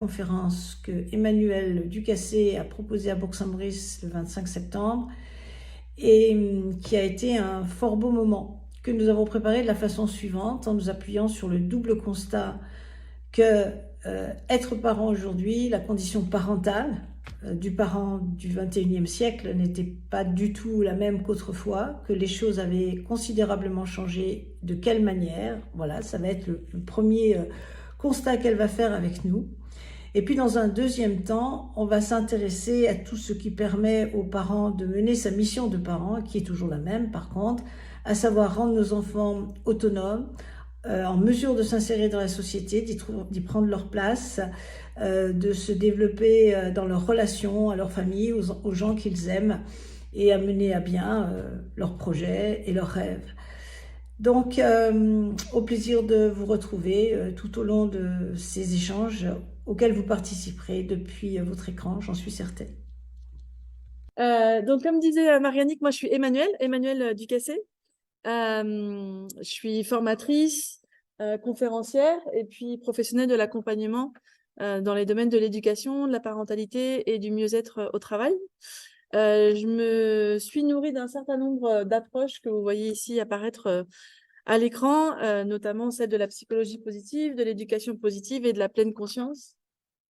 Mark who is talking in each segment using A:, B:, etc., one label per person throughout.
A: conférence que Emmanuel Ducassé a proposée à Bourg-Saint-Maurice le 25 septembre et qui a été un fort beau moment que nous avons préparé de la façon suivante en nous appuyant sur le double constat que être parent aujourd'hui, la condition parentale du parent du 21e siècle n'était pas du tout la même qu'autrefois, que les choses avaient considérablement changé. De quelle manière? Voilà, ça va être le premier constat qu'elle va faire avec nous. Et puis dans un deuxième temps, on va s'intéresser à tout ce qui permet aux parents de mener sa mission de parent, qui est toujours la même par contre, à savoir rendre nos enfants autonomes, en mesure de s'insérer dans la société, d'y prendre leur place, de se développer dans leurs relations, à leur famille, aux gens qu'ils aiment, et à mener à bien leurs projets et leurs rêves. Donc, au plaisir de vous retrouver tout au long de ces échanges auxquels vous participerez depuis votre écran, j'en suis certaine.
B: Donc, comme disait Marianique, moi je suis Emmanuel Ducassé. Je suis formatrice, conférencière et puis professionnelle de l'accompagnement dans les domaines de l'éducation, de la parentalité et du mieux-être au travail. Je me suis nourrie d'un certain nombre d'approches que vous voyez ici apparaître à l'écran, notamment celle de la psychologie positive, de l'éducation positive et de la pleine conscience.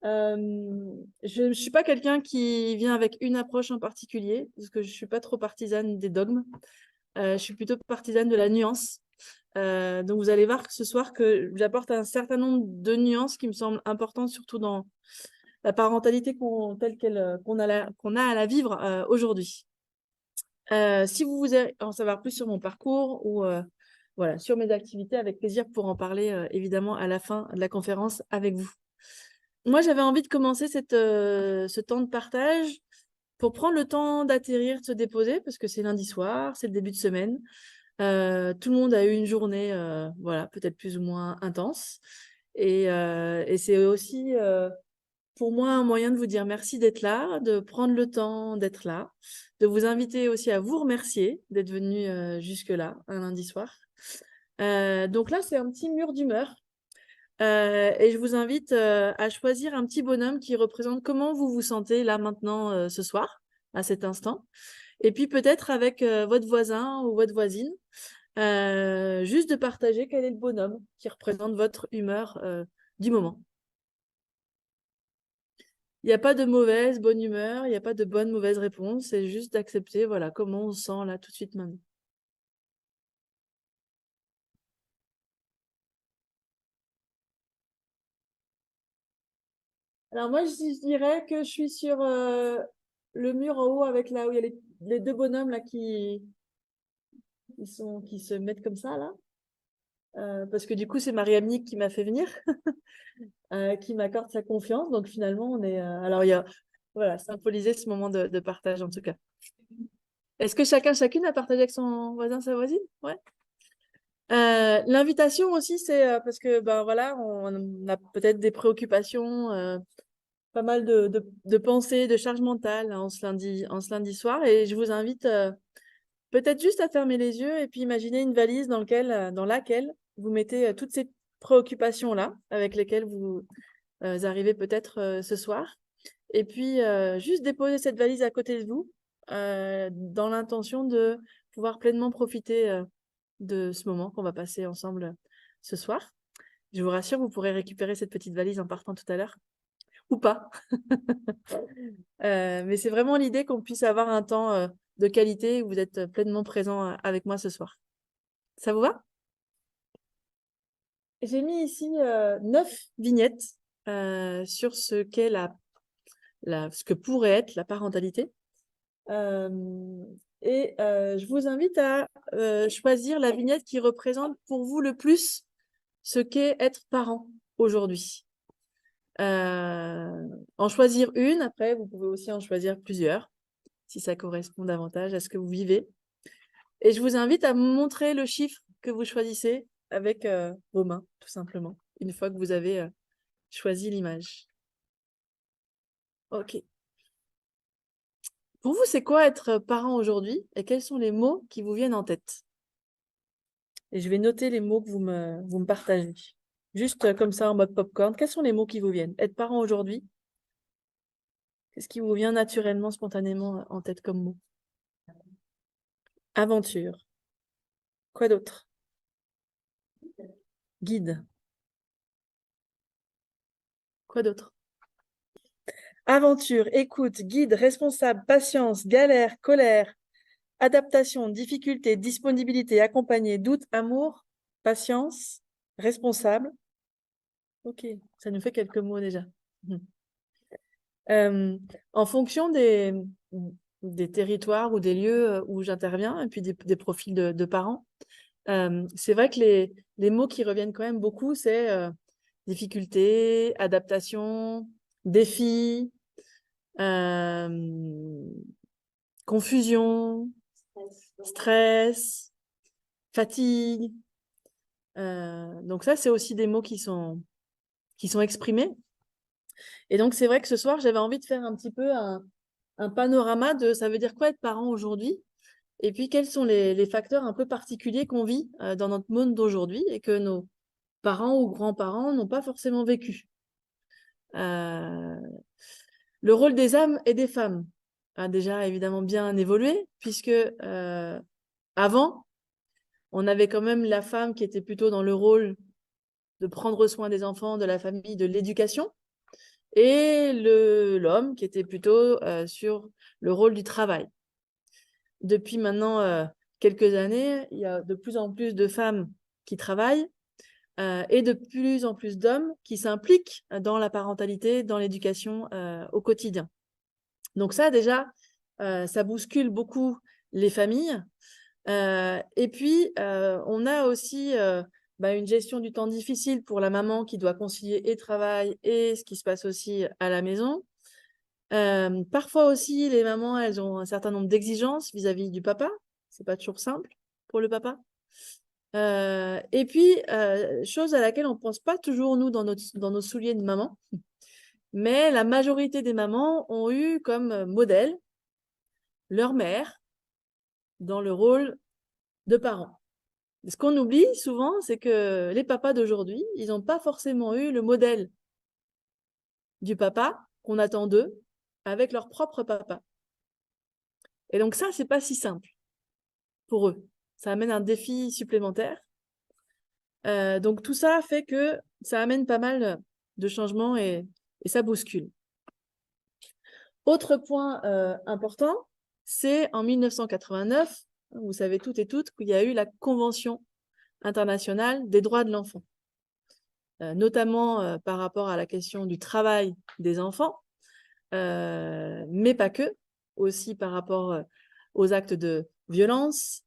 B: Je ne suis pas quelqu'un qui vient avec une approche en particulier, parce que je ne suis pas trop partisane des dogmes. Je suis plutôt partisane de la nuance. Donc, vous allez voir ce soir que j'apporte un certain nombre de nuances qui me semblent importantes, surtout dans la parentalité telle qu'on a à la vivre aujourd'hui. Si vous voulez en savoir plus sur mon parcours ou voilà, sur mes activités, avec plaisir pour en parler évidemment à la fin de la conférence avec vous. Moi, j'avais envie de commencer ce temps de partage pour prendre le temps d'atterrir, de se déposer, parce que c'est lundi soir, c'est le début de semaine. Tout le monde a eu une journée, voilà, peut-être plus ou moins intense. Et c'est aussi pour moi un moyen de vous dire merci d'être là, de prendre le temps d'être là, de vous inviter aussi à vous remercier d'être venu jusque-là, un lundi soir. Donc là, c'est un petit mur d'humeur. Et je vous invite à choisir un petit bonhomme qui représente comment vous vous sentez là maintenant ce soir, à cet instant. Et puis peut-être avec votre voisin ou votre voisine, juste de partager quel est le bonhomme qui représente votre humeur du moment. Il n'y a pas de mauvaise, bonne humeur, il n'y a pas de bonne, mauvaise réponse, c'est juste d'accepter voilà, comment on se sent là tout de suite maintenant. Alors moi, je dirais que je suis sur le mur en haut avec là où il y a les deux bonhommes là qui se mettent comme ça là. Parce que du coup, c'est Marie-Amnique qui m'a fait venir, qui m'accorde sa confiance. Donc finalement, on est. Alors, il y a voilà, symboliser ce moment de partage en tout cas. Est-ce que chacune a partagé avec son voisin, sa voisine? Ouais. L'invitation aussi, c'est parce que ben voilà, on a peut-être des préoccupations, pas mal de pensées, de charge mentale hein, en ce lundi soir. Et je vous invite peut-être juste à fermer les yeux et puis imaginer une valise dans laquelle vous mettez toutes ces préoccupations-là avec lesquelles vous arrivez peut-être ce soir. Et puis, juste déposer cette valise à côté de vous dans l'intention de pouvoir pleinement profiter de ce moment qu'on va passer ensemble ce soir. Je vous rassure, vous pourrez récupérer cette petite valise en partant tout à l'heure. Ou pas. Mais c'est vraiment l'idée qu'on puisse avoir un temps de qualité où vous êtes pleinement présent avec moi ce soir. Ça vous va? J'ai mis ici 9 vignettes sur ce qu'est ce que pourrait être la parentalité. Je vous invite à choisir la vignette qui représente pour vous le plus ce qu'est être parent aujourd'hui. En choisir une, après, vous pouvez aussi en choisir plusieurs, si ça correspond davantage à ce que vous vivez. Et je vous invite à montrer le chiffre que vous choisissez avec vos mains, tout simplement, une fois que vous avez choisi l'image. Ok. Pour vous, c'est quoi être parent aujourd'hui et quels sont les mots qui vous viennent en tête? Et je vais noter les mots que vous me partagez. Juste comme ça, en mode popcorn. Quels sont les mots qui vous viennent? Être parent aujourd'hui, qu'est-ce qui vous vient naturellement, spontanément en tête comme mot? Aventure. Quoi d'autre? Guide. Quoi d'autre? Aventure, écoute, guide, responsable, patience, galère, colère, adaptation, difficulté, disponibilité, accompagner, doute, amour, patience, responsable. Ok, ça nous fait quelques mots déjà. En fonction des territoires ou des lieux où j'interviens, et puis des profils de parents, c'est vrai que les mots qui reviennent quand même beaucoup, c'est difficulté, adaptation, défi, confusion, stress, fatigue. Donc ça, c'est aussi des mots qui sont exprimés. Et donc, c'est vrai que ce soir, j'avais envie de faire un petit peu un panorama de ça veut dire quoi être parent aujourd'hui, et puis quels sont les facteurs un peu particuliers qu'on vit dans notre monde d'aujourd'hui et que nos parents ou grands-parents n'ont pas forcément vécu. Le rôle des hommes et des femmes a déjà évidemment bien évolué, puisque avant, on avait quand même la femme qui était plutôt dans le rôle de prendre soin des enfants, de la famille, de l'éducation, et l'homme qui était plutôt sur le rôle du travail. Depuis maintenant quelques années, il y a de plus en plus de femmes qui travaillent et de plus en plus d'hommes qui s'impliquent dans la parentalité, dans l'éducation au quotidien. Donc ça, déjà, ça bouscule beaucoup les familles. Et puis, on a aussi une gestion du temps difficile pour la maman qui doit concilier et travail et ce qui se passe aussi à la maison. Parfois aussi, les mamans, elles ont un certain nombre d'exigences vis-à-vis du papa. C'est pas toujours simple pour le papa. Et puis, chose à laquelle on ne pense pas toujours, nous, dans nos souliers de maman, mais la majorité des mamans ont eu comme modèle leur mère dans le rôle de parent. Ce qu'on oublie souvent, c'est que les papas d'aujourd'hui, ils n'ont pas forcément eu le modèle du papa qu'on attend d'eux avec leur propre papa. Et donc ça, c'est pas si simple pour eux. Ça amène un défi supplémentaire. Donc tout ça fait que ça amène pas mal de changements et ça bouscule. Autre point important, c'est en 1989, vous savez toutes et toutes, qu'il y a eu la Convention internationale des droits de l'enfant, notamment par rapport à la question du travail des enfants, mais pas que, aussi par rapport aux actes de violence,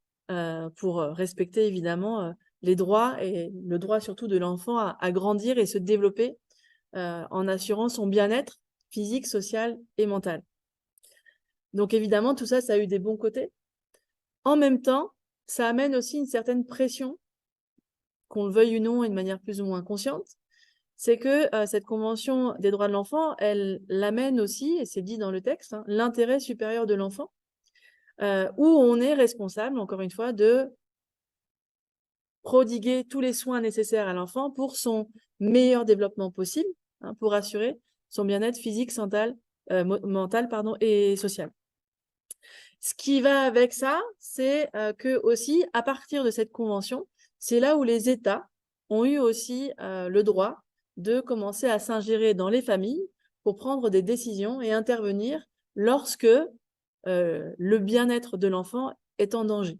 B: pour respecter évidemment les droits et le droit surtout de l'enfant à grandir et se développer en assurant son bien-être physique, social et mental. Donc évidemment, tout ça, ça a eu des bons côtés. En même temps, ça amène aussi une certaine pression, qu'on le veuille ou non, et de manière plus ou moins consciente. C'est que cette Convention des droits de l'enfant, elle l'amène aussi, et c'est dit dans le texte, l'intérêt supérieur de l'enfant, où on est responsable, encore une fois, de prodiguer tous les soins nécessaires à l'enfant pour son meilleur développement possible, pour assurer son bien-être physique, mental et social. Ce qui va avec ça, c'est que aussi, à partir de cette convention, c'est là où les États ont eu aussi le droit de commencer à s'ingérer dans les familles pour prendre des décisions et intervenir lorsque le bien-être de l'enfant est en danger.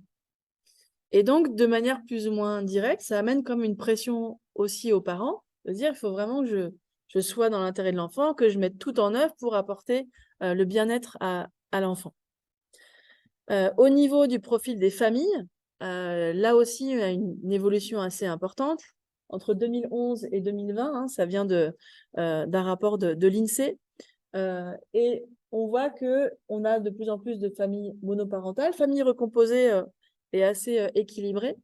B: Et donc, de manière plus ou moins directe, ça amène comme une pression aussi aux parents de dire il faut vraiment que je sois dans l'intérêt de l'enfant, que je mette tout en œuvre pour apporter le bien-être à l'enfant. Au niveau du profil des familles, là aussi, il y a une évolution assez importante. Entre 2011 et 2020, ça vient d'un rapport de l'INSEE. Et on voit qu'on a de plus en plus de familles monoparentales, familles recomposées et assez équilibrées.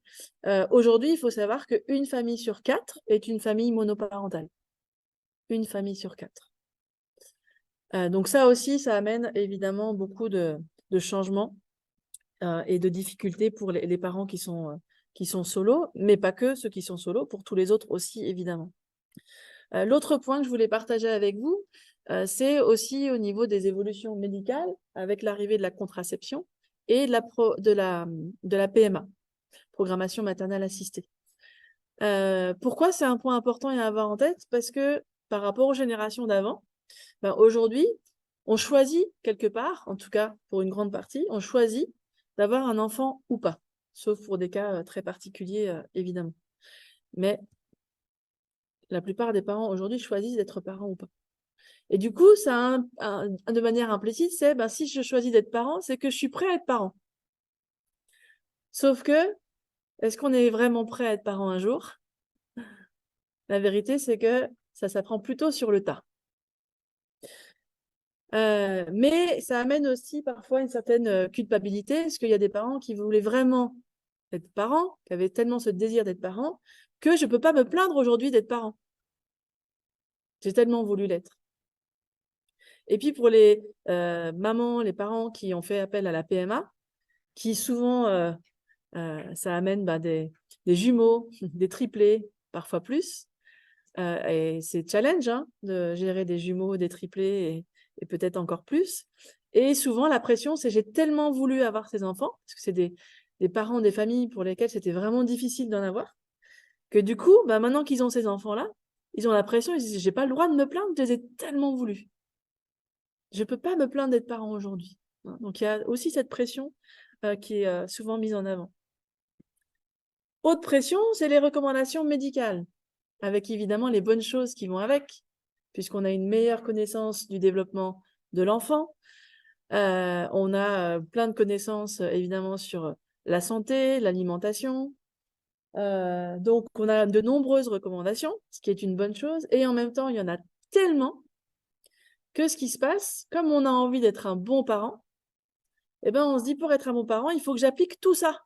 B: Aujourd'hui, il faut savoir qu'une famille sur 4 est une famille monoparentale. Une famille sur 4. Donc ça aussi, ça amène évidemment beaucoup de changements et de difficultés pour les parents qui sont solos, mais pas que ceux qui sont solos, pour tous les autres aussi, évidemment. L'autre point que je voulais partager avec vous, c'est aussi au niveau des évolutions médicales avec l'arrivée de la contraception et de la PMA, programmation maternelle assistée. Pourquoi c'est un point important à avoir en tête? Parce que par rapport aux générations d'avant, aujourd'hui, on choisit quelque part, en tout cas pour une grande partie, on choisit d'avoir un enfant ou pas, sauf pour des cas très particuliers, évidemment. Mais la plupart des parents aujourd'hui choisissent d'être parents ou pas. Et du coup, ça de manière implicite, c'est si je choisis d'être parent, c'est que je suis prêt à être parent. Sauf que, est-ce qu'on est vraiment prêt à être parent un jour? La vérité, c'est que ça s'apprend plutôt sur le tas. Mais ça amène aussi parfois une certaine culpabilité, parce qu'il y a des parents qui voulaient vraiment être parents, qui avaient tellement ce désir d'être parents, que je ne peux pas me plaindre aujourd'hui d'être parent. J'ai tellement voulu l'être. Et puis pour les mamans, les parents qui ont fait appel à la PMA, qui souvent, ça amène des jumeaux, des triplés, parfois plus. Et c'est challenge de gérer des jumeaux, des triplés et peut-être encore plus. Et souvent, la pression, c'est j'ai tellement voulu avoir ces enfants, parce que c'est des parents, des familles pour lesquelles c'était vraiment difficile d'en avoir, que du coup, maintenant qu'ils ont ces enfants-là, ils ont la pression, ils se disent, j'ai pas le droit de me plaindre, je les ai tellement voulu. Je peux pas me plaindre d'être parent aujourd'hui. Donc, il y a aussi cette pression qui est souvent mise en avant. Autre pression, c'est les recommandations médicales, avec évidemment les bonnes choses qui vont avec, puisqu'on a une meilleure connaissance du développement de l'enfant. On a plein de connaissances, évidemment, sur la santé, l'alimentation. Donc, on a de nombreuses recommandations, ce qui est une bonne chose. Et en même temps, il y en a tellement que ce qui se passe, comme on a envie d'être un bon parent, on se dit, pour être un bon parent, il faut que j'applique tout ça.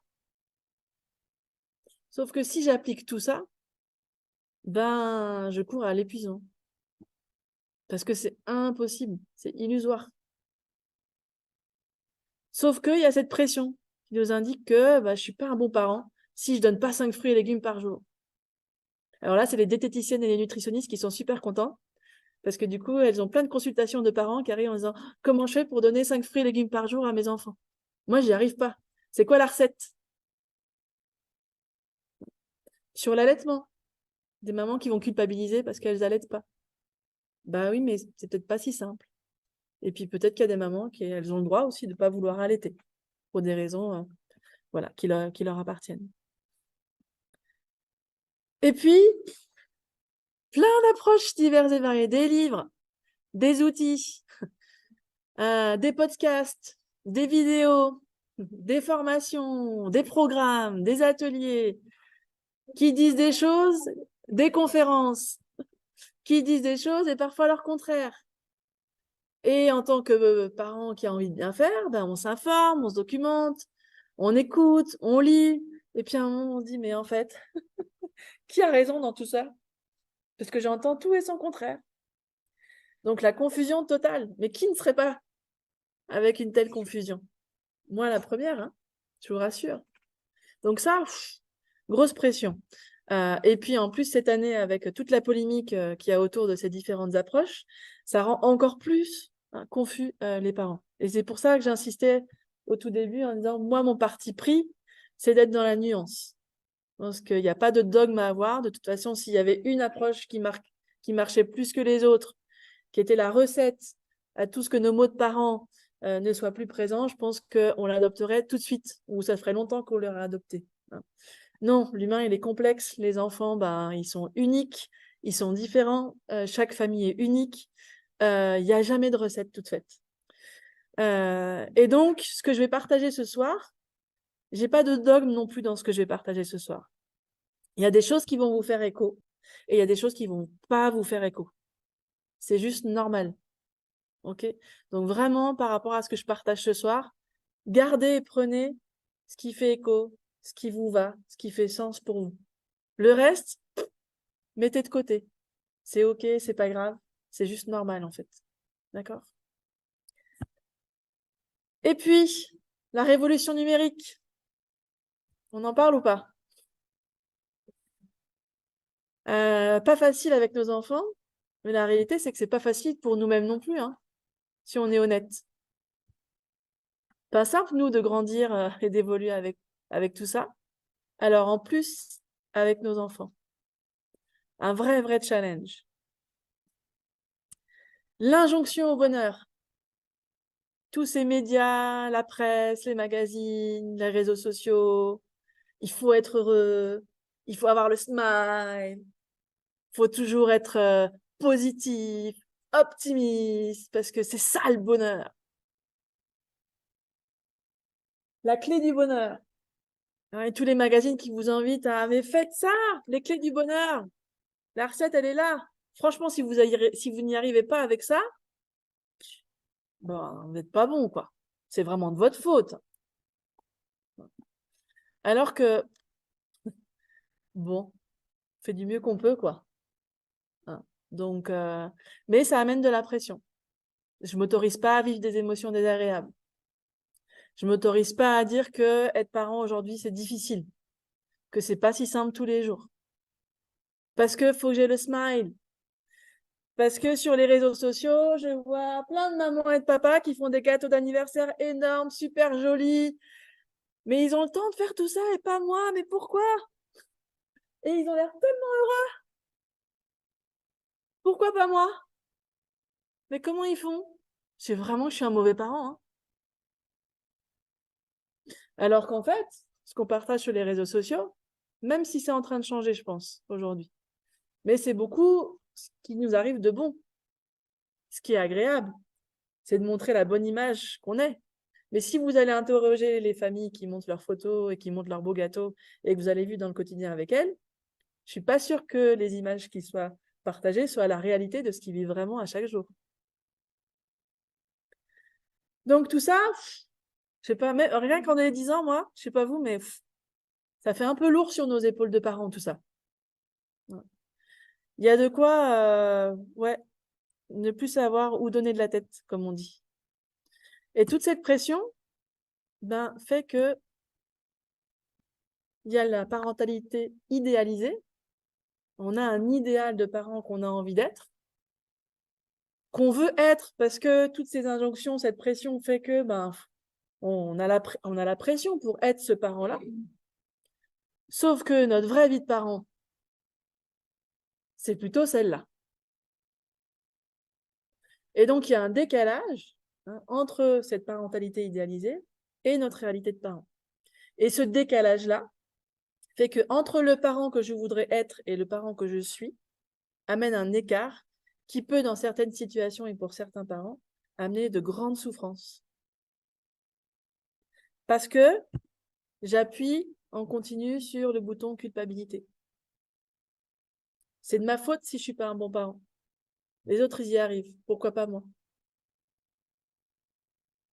B: Sauf que si j'applique tout ça, je cours à l'épuisement. Parce que c'est impossible, c'est illusoire. Sauf qu'il y a cette pression qui nous indique que je ne suis pas un bon parent si je ne donne pas 5 fruits et légumes par jour. Alors là, c'est les diététiciennes et les nutritionnistes qui sont super contents parce que du coup, elles ont plein de consultations de parents qui arrivent en disant « Comment je fais pour donner 5 fruits et légumes par jour à mes enfants ?» Moi, j'y arrive pas. C'est quoi la recette? Sur l'allaitement. Des mamans qui vont culpabiliser parce qu'elles n'allaitent pas. Bah oui, mais c'est peut-être pas si simple. Et puis peut-être qu'il y a des mamans qui elles ont le droit aussi de ne pas vouloir allaiter pour des raisons qui leur appartiennent. Et puis, plein d'approches diverses et variées, des livres, des outils, des podcasts, des vidéos, des formations, des programmes, des ateliers qui disent des choses, des conférences qui disent des choses et parfois leur contraire. Et en tant que parent qui a envie de bien faire, on s'informe, on se documente, on écoute, on lit, et puis à un moment on se dit mais en fait, qui a raison dans tout ça? Parce que j'entends tout et son contraire. Donc la confusion totale. Mais qui ne serait pas avec une telle confusion? Moi, la première, je vous rassure. Donc ça, grosse pression. Et puis en plus, cette année, avec toute la polémique qu'il y a autour de ces différentes approches, ça rend encore plus confus les parents. Et c'est pour ça que j'insistais au tout début en disant, moi, mon parti pris, c'est d'être dans la nuance. Parce qu'il n'y a pas de dogme à avoir. De toute façon, s'il y avait une approche qui marchait plus que les autres, qui était la recette à tout ce que nos mots de parents ne soient plus présents, je pense qu'on l'adopterait tout de suite, ou ça ferait longtemps qu'on l'aurait adopté. Non, l'humain, il est complexe. Les enfants, ils sont uniques, ils sont différents. Chaque famille est unique. Il n'y a jamais de recette toute faite. Et donc, ce que je vais partager ce soir, j'ai pas de dogme non plus dans ce que je vais partager ce soir. Il y a des choses qui vont vous faire écho et il y a des choses qui vont pas vous faire écho. C'est juste normal. Ok? Donc vraiment, par rapport à ce que je partage ce soir, gardez et prenez ce qui fait écho, ce qui vous va, ce qui fait sens pour vous. Le reste, mettez de côté. C'est ok, c'est pas grave, c'est juste normal en fait. D'accord? Et puis, la révolution numérique. On en parle ou pas? Pas facile avec nos enfants, mais la réalité, c'est que c'est pas facile pour nous-mêmes non plus, hein, si on est honnête. Pas simple, nous, de grandir et d'évoluer avec tout ça. Alors, en plus, avec nos enfants. Un vrai challenge. L'injonction au bonheur. Tous ces médias, la presse, les magazines, les réseaux sociaux. Il faut être heureux. Il faut avoir le smile. Il faut toujours être positif, optimiste, parce que c'est ça le bonheur. La clé du bonheur. Et tous les magazines qui vous invitent à mais faites ça, les clés du bonheur. La recette, elle est là. Franchement, si vous n'y arrivez pas avec ça, ben, vous n'êtes pas bon, quoi. C'est vraiment de votre faute. Alors que, bon, on fait du mieux qu'on peut, quoi. Hein. Donc, mais ça amène de la pression. Je m'autorise pas à vivre des émotions désagréables. Je m'autorise pas à dire que être parent aujourd'hui, c'est difficile, que c'est pas si simple tous les jours. Parce que faut que j'ai le smile. Parce que sur les réseaux sociaux, je vois plein de mamans et de papas qui font des gâteaux d'anniversaire énormes, super jolis. Mais ils ont le temps de faire tout ça et pas moi. Mais pourquoi? Et ils ont l'air tellement heureux. Pourquoi pas moi? Mais comment ils font? C'est vraiment que je suis un mauvais parent, hein. Alors qu'en fait, ce qu'on partage sur les réseaux sociaux, même si c'est en train de changer, je pense, aujourd'hui, mais c'est beaucoup ce qui nous arrive de bon. Ce qui est agréable, c'est de montrer la bonne image qu'on est. Mais si vous allez interroger les familles qui montrent leurs photos et qui montrent leurs beaux gâteaux et que vous allez vivre dans le quotidien avec elles, je suis pas sûre que les images qui soient partagées soient la réalité de ce qu'ils vivent vraiment à chaque jour. Donc tout ça, je sais pas, mais rien qu'en les 10 ans, moi, je sais pas vous, mais ça fait un peu lourd sur nos épaules de parents, tout ça. Il y a de quoi, ouais, ne plus savoir où donner de la tête, comme on dit. Et toute cette pression, ben, fait que il y a la parentalité idéalisée. On a un idéal de parent qu'on a envie d'être, qu'on veut être parce que toutes ces injonctions, cette pression fait que ben, on a la pression pour être ce parent-là. Sauf que notre vraie vie de parent, c'est plutôt celle-là. Et donc, il y a un décalage entre cette parentalité idéalisée et notre réalité de parent. Et ce décalage-là fait que entre le parent que je voudrais être et le parent que je suis, amène un écart qui peut, dans certaines situations et pour certains parents, amener de grandes souffrances. Parce que j'appuie en continu sur le bouton culpabilité. C'est de ma faute si je suis pas un bon parent. Les autres, ils y arrivent. Pourquoi pas moi?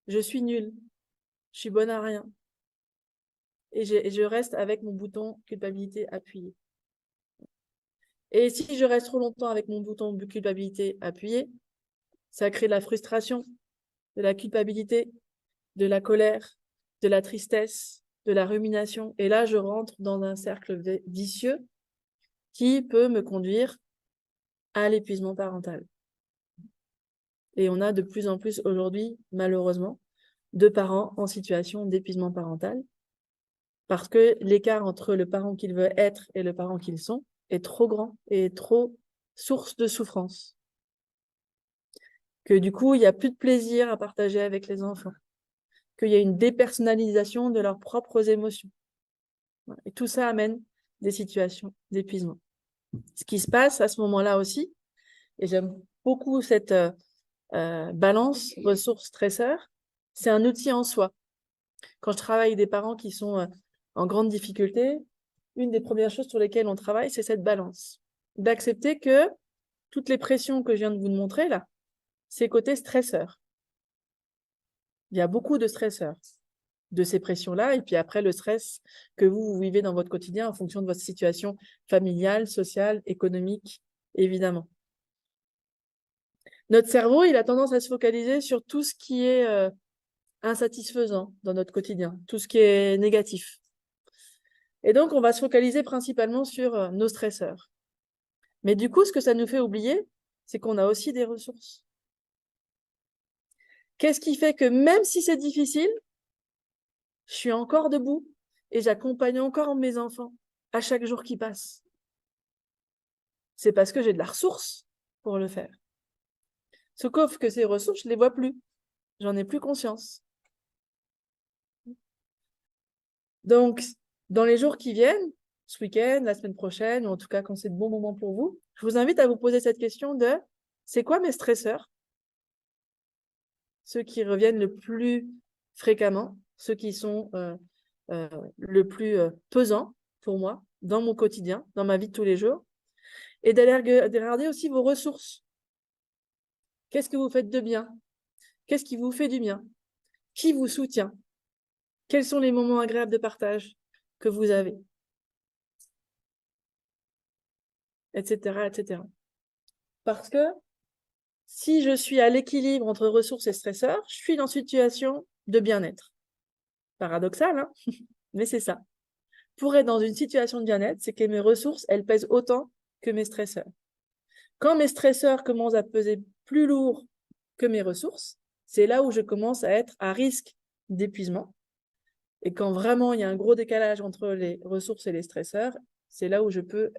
B: Je suis nulle. Je suis bonne à rien. Et je reste avec mon bouton culpabilité appuyé. Et si je reste trop longtemps avec mon bouton culpabilité appuyé, ça crée de la frustration, de la culpabilité, de la colère, de la tristesse, de la rumination. Et là, je rentre dans un cercle vicieux qui peut me conduire à l'épuisement parental. Et on a de plus en plus aujourd'hui, malheureusement, de parents en situation d'épuisement parental parce que l'écart entre le parent qu'ils veulent être et le parent qu'ils sont est trop grand et trop source de souffrance. Que du coup, il n'y a plus de plaisir à partager avec les enfants. Qu'il y a une dépersonnalisation de leurs propres émotions. Et tout ça amène des situations d'épuisement. Ce qui se passe à ce moment-là aussi, et j'aime beaucoup cette balance ressources-stresseurs, c'est un outil en soi. Quand je travaille avec des parents qui sont en grande difficulté, une des premières choses sur lesquelles on travaille, c'est cette balance. D'accepter que toutes les pressions que je viens de vous montrer là, c'est côté stresseur. Il y a beaucoup de stresseurs de ces pressions-là, et puis après le stress que vous vivez dans votre quotidien en fonction de votre situation familiale, sociale, économique, évidemment. Notre cerveau, il a tendance à se focaliser sur tout ce qui est insatisfaisant dans notre quotidien, tout ce qui est négatif. Et donc, on va se focaliser principalement sur nos stresseurs. Mais du coup, ce que ça nous fait oublier, c'est qu'on a aussi des ressources. Qu'est-ce qui fait que même si c'est difficile, je suis encore debout et j'accompagne encore mes enfants à chaque jour qui passe? C'est parce que j'ai de la ressource pour le faire. Sauf que ces ressources, je ne les vois plus. J'en ai plus conscience. Donc, dans les jours qui viennent, ce week-end, la semaine prochaine, ou en tout cas quand c'est de bons moments pour vous, je vous invite à vous poser cette question de c'est quoi mes stresseurs? Ceux qui reviennent le plus fréquemment, ceux qui sont le plus pesants pour moi dans mon quotidien, dans ma vie de tous les jours, et d'aller regarder aussi vos ressources. Qu'est-ce que vous faites de bien? Qu'est-ce qui vous fait du bien? Qui vous soutient? Quels sont les moments agréables de partage que vous avez? Etc., etc. Parce que si je suis à l'équilibre entre ressources et stresseurs, je suis dans une situation de bien-être. Paradoxal, hein? Mais c'est ça. Pour être dans une situation de bien-être, c'est que mes ressources, elles pèsent autant que mes stresseurs. Quand mes stresseurs commencent à peser plus lourd que mes ressources, c'est là où je commence à être à risque d'épuisement. Et quand vraiment il y a un gros décalage entre les ressources et les stresseurs, c'est là où je peux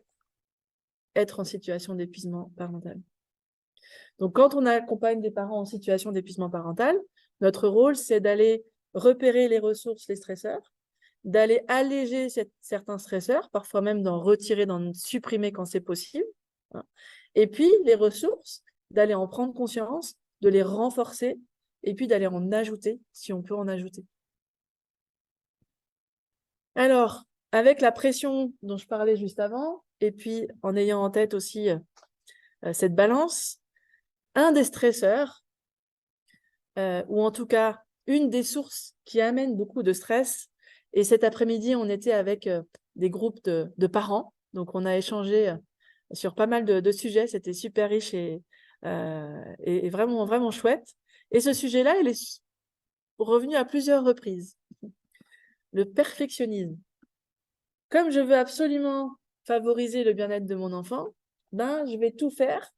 B: être en situation d'épuisement parental. Donc, quand on accompagne des parents en situation d'épuisement parental, notre rôle, c'est d'aller repérer les ressources, les stresseurs, d'aller alléger certains stresseurs, parfois même d'en retirer, d'en supprimer quand c'est possible. Et puis, les ressources, d'aller en prendre conscience, de les renforcer, et puis d'aller en ajouter, si on peut en ajouter. Alors, avec la pression dont je parlais juste avant, et puis en ayant en tête aussi cette balance, un des stresseurs, ou en tout cas une des sources qui amène beaucoup de stress, et cet après-midi, on était avec des groupes de parents, donc on a échangé sur pas mal de sujets, c'était super riche et vraiment, vraiment chouette. Et ce sujet-là, il est revenu à plusieurs reprises. Le perfectionnisme. Comme je veux absolument favoriser le bien-être de mon enfant, ben, je vais tout faire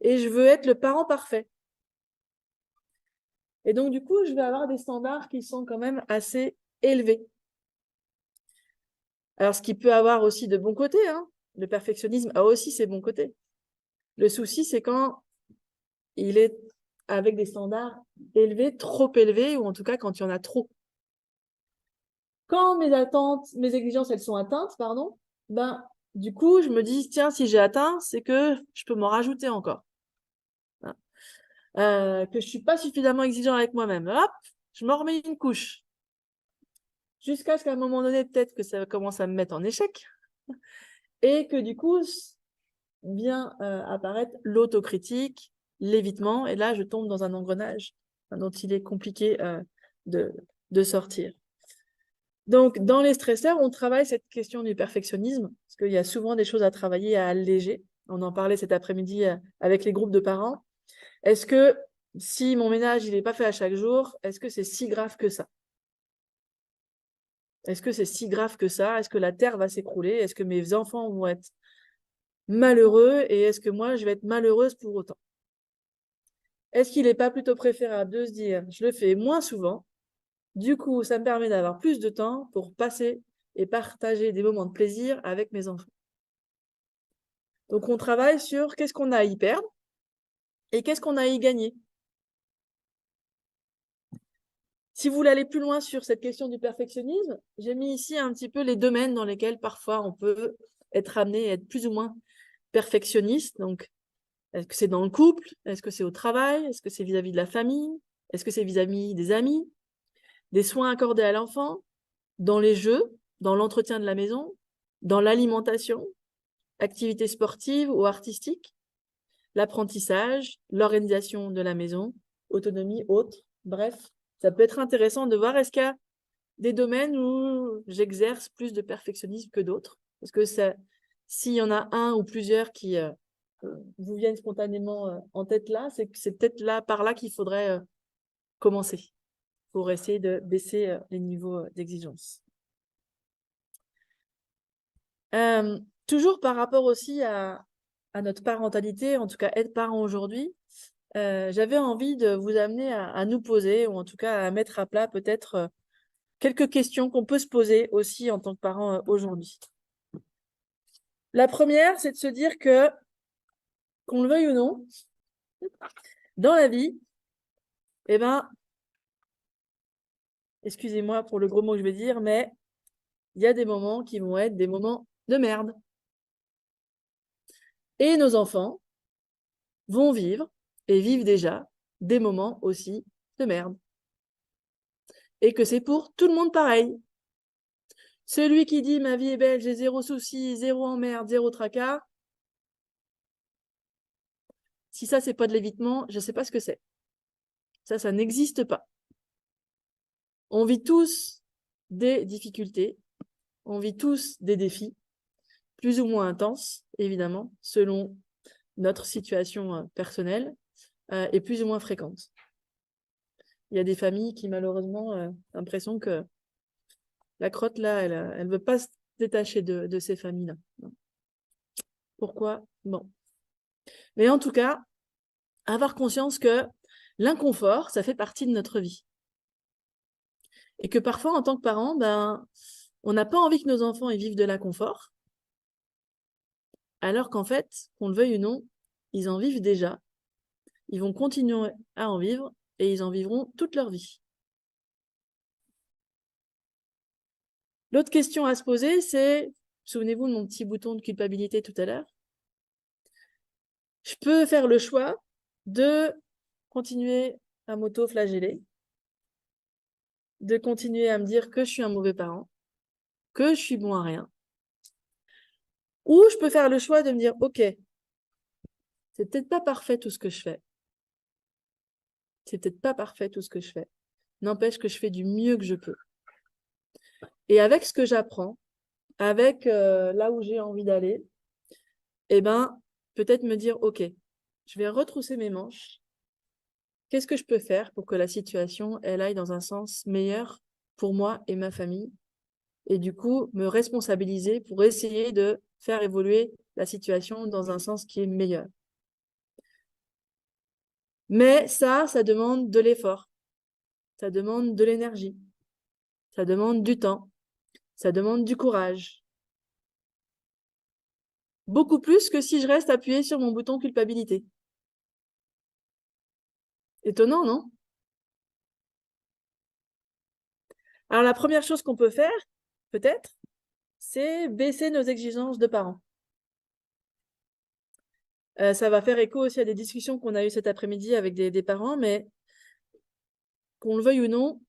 B: et je veux être le parent parfait. Et donc, du coup, je vais avoir des standards qui sont quand même assez élevés. Alors, ce qui peut avoir aussi de bons côtés, hein. Le perfectionnisme a aussi ses bons côtés. Le souci, c'est quand il est avec des standards élevés, trop élevés, ou en tout cas quand il y en a trop. Quand mes attentes, mes exigences, elles sont atteintes, pardon, ben, du coup, je me dis, tiens, si j'ai atteint, c'est que je peux m'en rajouter encore. Que je ne suis pas suffisamment exigeant avec moi-même. Hop, je m'en remets une couche. Jusqu'à ce qu'à un moment donné, peut-être que ça commence à me mettre en échec. Et que du coup, vient apparaître l'autocritique, l'évitement. Et là, je tombe dans un engrenage dont il est compliqué de sortir. Donc, dans les stresseurs, on travaille cette question du perfectionnisme, parce qu'il y a souvent des choses à travailler, à alléger. On en parlait cet après-midi avec les groupes de parents. Est-ce que si mon ménage il n'est pas fait à chaque jour, est-ce que c'est si grave que ça? Est-ce que c'est si grave que ça? Est-ce que la terre va s'écrouler? Est-ce que mes enfants vont être malheureux? Et est-ce que moi, je vais être malheureuse pour autant? Est-ce qu'il n'est pas plutôt préférable de se dire, je le fais moins souvent, du coup, ça me permet d'avoir plus de temps pour passer et partager des moments de plaisir avec mes enfants. Donc, on travaille sur qu'est-ce qu'on a à y perdre et qu'est-ce qu'on a à y gagner. Si vous voulez aller plus loin sur cette question du perfectionnisme, j'ai mis ici un petit peu les domaines dans lesquels parfois on peut être amené à être plus ou moins perfectionniste. Donc, est-ce que c'est dans le couple? Est-ce que c'est au travail? Est-ce que c'est vis-à-vis de la famille? Est-ce que c'est vis-à-vis des amis? Des soins accordés à l'enfant? Dans les jeux? Dans l'entretien de la maison? Dans l'alimentation? Activités sportives ou artistiques? L'apprentissage? L'organisation de la maison? Autonomie, autres? Bref, ça peut être intéressant de voir est-ce qu'il y a des domaines où j'exerce plus de perfectionnisme que d'autres. Parce que s'il y en a un ou plusieurs qui vous viennent spontanément en tête là, c'est peut-être là, par là qu'il faudrait commencer pour essayer de baisser les niveaux d'exigence. Toujours par rapport aussi à à notre parentalité, en tout cas être parent aujourd'hui, j'avais envie de vous amener à nous poser, ou en tout cas à mettre à plat peut-être quelques questions qu'on peut se poser aussi en tant que parent aujourd'hui. La première, c'est de se dire que, qu'on le veuille ou non, dans la vie, eh ben, excusez-moi pour le gros mot que je vais dire, mais il y a des moments qui vont être des moments de merde. Et nos enfants vont vivre, et vivent déjà, des moments aussi de merde. Et que c'est pour tout le monde pareil. Celui qui dit « ma vie est belle, j'ai zéro souci, zéro emmerde, zéro tracas », si ça, c'est pas de l'évitement, je sais pas ce que c'est. Ça n'existe pas. On vit tous des difficultés, on vit tous des défis, plus ou moins intenses, évidemment, selon notre situation personnelle, et plus ou moins fréquente. Il y a des familles qui, malheureusement, ont l'impression que la crotte, là, elle ne veut pas se détacher de ces familles-là. Pourquoi? Bon. Mais en tout cas, avoir conscience que l'inconfort, ça fait partie de notre vie. Et que parfois, en tant que parent, ben, on n'a pas envie que nos enfants ils vivent de l'inconfort, alors qu'en fait, qu'on le veuille ou non, ils en vivent déjà. Ils vont continuer à en vivre et ils en vivront toute leur vie. L'autre question à se poser, c'est, souvenez-vous de mon petit bouton de culpabilité tout à l'heure, je peux faire le choix de continuer à m'auto-flageller, de continuer à me dire que je suis un mauvais parent, que je suis bon à rien, ou je peux faire le choix de me dire, ok, c'est peut-être pas parfait tout ce que je fais, c'est peut-être pas parfait tout ce que je fais, n'empêche que je fais du mieux que je peux. Et avec ce que j'apprends, avec là où j'ai envie d'aller, eh ben, peut-être me dire, ok, je vais retrousser mes manches. Qu'est-ce que je peux faire pour que la situation, elle aille dans un sens meilleur pour moi et ma famille? Et du coup, me responsabiliser pour essayer de faire évoluer la situation dans un sens qui est meilleur. Mais ça demande de l'effort. Ça demande de l'énergie. Ça demande du temps. Ça demande du courage. Beaucoup plus que si je reste appuyée sur mon bouton culpabilité. Étonnant, non? Alors, la première chose qu'on peut faire, peut-être, c'est baisser nos exigences de parents. Ça va faire écho aussi à des discussions qu'on a eues cet après-midi avec des parents, mais qu'on le veuille ou non,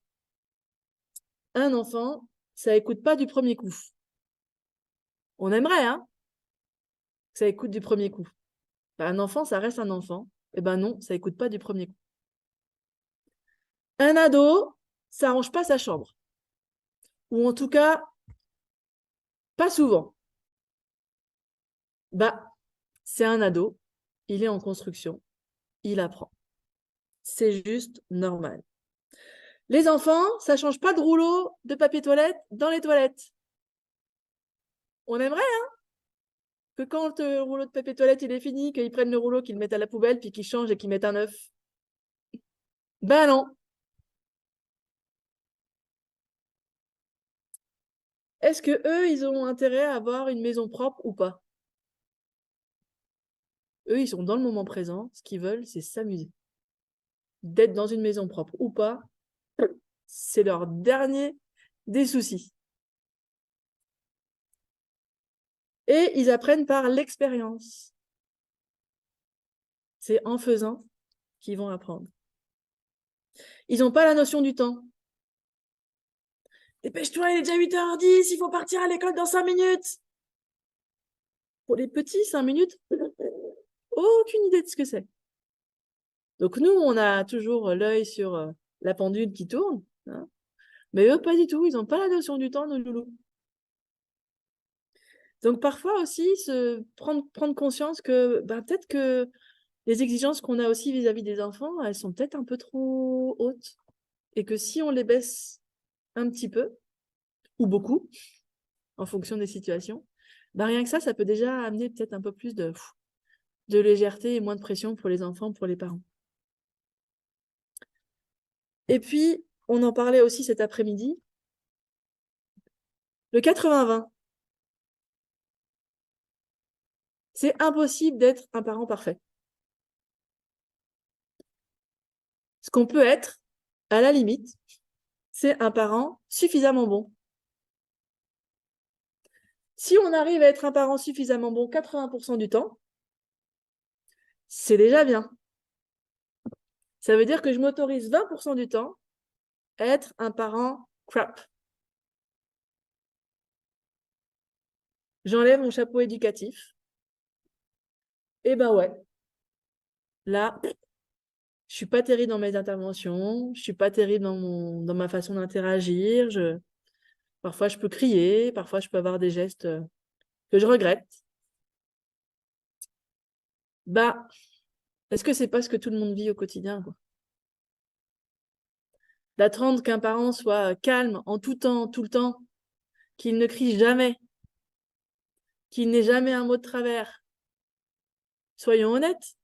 B: un enfant, ça écoute pas du premier coup. On aimerait, hein, que ça écoute du premier coup. Un enfant, ça reste un enfant. Eh ben non, ça écoute pas du premier coup. Un ado, ça range pas sa chambre. Ou en tout cas, pas souvent. Bah, c'est un ado, il est en construction, il apprend. C'est juste normal. Les enfants, ça change pas de rouleau de papier toilette dans les toilettes. On aimerait, hein, que quand le rouleau de papier toilette il est fini, qu'ils prennent le rouleau, qu'ils le mettent à la poubelle, puis qu'ils changent et qu'ils mettent un neuf. Ben non. Est-ce que eux, ils ont intérêt à avoir une maison propre ou pas? Eux, ils sont dans le moment présent. Ce qu'ils veulent, c'est s'amuser. D'être dans une maison propre ou pas, c'est leur dernier des soucis. Et ils apprennent par l'expérience. C'est en faisant qu'ils vont apprendre. Ils n'ont pas la notion du temps. Dépêche-toi, il est déjà 8h10, il faut partir à l'école dans 5 minutes. Pour les petits, 5 minutes, aucune idée de ce que c'est. Donc nous, on a toujours l'œil sur la pendule qui tourne, hein, mais eux, pas du tout, ils n'ont pas la notion du temps, nos loulous. Donc parfois aussi, prendre conscience que peut-être que les exigences qu'on a aussi vis-à-vis des enfants, elles sont peut-être un peu trop hautes. Et que si on les baisse un petit peu, ou beaucoup, en fonction des situations, rien que ça peut déjà amener peut-être un peu plus de de légèreté et moins de pression pour les enfants, pour les parents. Et puis, on en parlait aussi cet après-midi, le 80-20. C'est impossible d'être un parent parfait. Ce qu'on peut être, à la limite, c'est un parent suffisamment bon. Si on arrive à être un parent suffisamment bon 80% du temps, c'est déjà bien. Ça veut dire que je m'autorise 20% du temps à être un parent crap. J'enlève mon chapeau éducatif. Et ben ouais, là, je suis pas terrible dans mes interventions, je suis pas terrible dans ma façon d'interagir. Parfois, je peux crier, parfois, je peux avoir des gestes que je regrette. Bah, est-ce que c'est pas ce que tout le monde vit au quotidien, quoi? D'attendre qu'un parent soit calme en tout temps, tout le temps, qu'il ne crie jamais, qu'il n'ait jamais un mot de travers. Soyons honnêtes.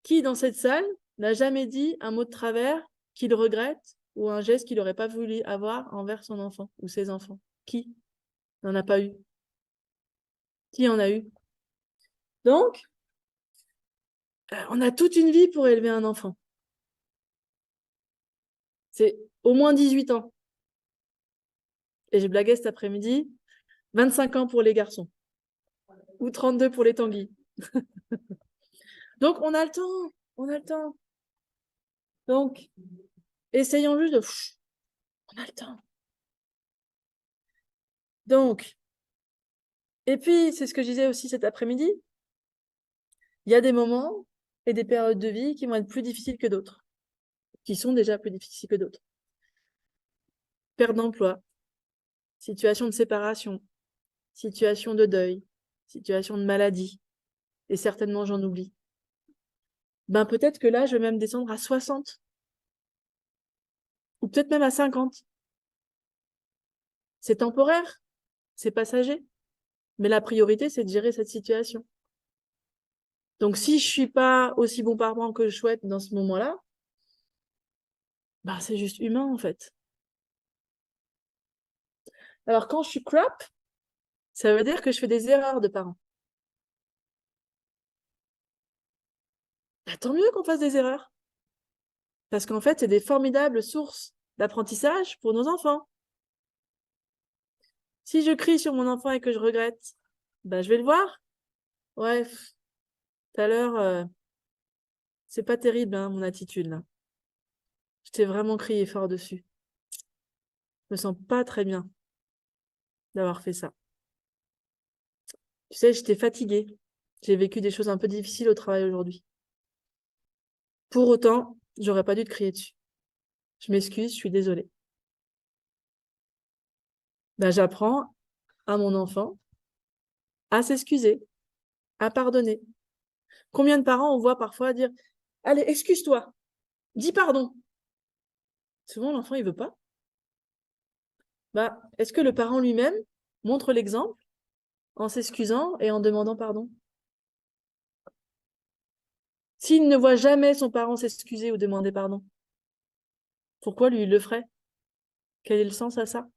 B: Qui dans cette salle n'a jamais dit un mot de travers qu'il regrette ou un geste qu'il n'aurait pas voulu avoir envers son enfant ou ses enfants? Qui n'en a pas eu? Qui en a eu? Donc, on a toute une vie pour élever un enfant. C'est au moins 18 ans. Et j'ai blagué cet après-midi, 25 ans pour les garçons ou 32 pour les tanguis. Donc, on a le temps, on a le temps. Donc, essayons juste de... On a le temps. Donc, et puis, c'est ce que je disais aussi cet après-midi, il y a des moments et des périodes de vie qui vont être plus difficiles que d'autres, qui sont déjà plus difficiles que d'autres. Perte d'emploi, situation de séparation, situation de deuil, situation de maladie, et certainement j'en oublie. Ben peut-être que là, je vais même descendre à 60, ou peut-être même à 50. C'est temporaire, c'est passager, mais la priorité, c'est de gérer cette situation. Donc si je suis pas aussi bon parent que je souhaite dans ce moment-là, ben c'est juste humain en fait. Alors quand je suis crap, ça veut dire que je fais des erreurs de parents. Ben, tant mieux qu'on fasse des erreurs. Parce qu'en fait, c'est des formidables sources d'apprentissage pour nos enfants. Si je crie sur mon enfant et que je regrette, ben je vais le voir. Ouais, tout à l'heure, c'est pas terrible, hein, mon attitude là. Je t'ai vraiment crié fort dessus. Je me sens pas très bien d'avoir fait ça. Tu sais, j'étais fatiguée. J'ai vécu des choses un peu difficiles au travail aujourd'hui. Pour autant, j'aurais pas dû te crier dessus. Je m'excuse, je suis désolée. Ben, j'apprends à mon enfant à s'excuser, à pardonner. Combien de parents on voit parfois dire « Allez, excuse-toi, dis pardon ». Souvent, l'enfant, il veut pas. Bah, est-ce que le parent lui-même montre l'exemple en s'excusant et en demandant pardon? S'il ne voit jamais son parent s'excuser ou demander pardon, pourquoi lui il le ferait? Quel est le sens à ça?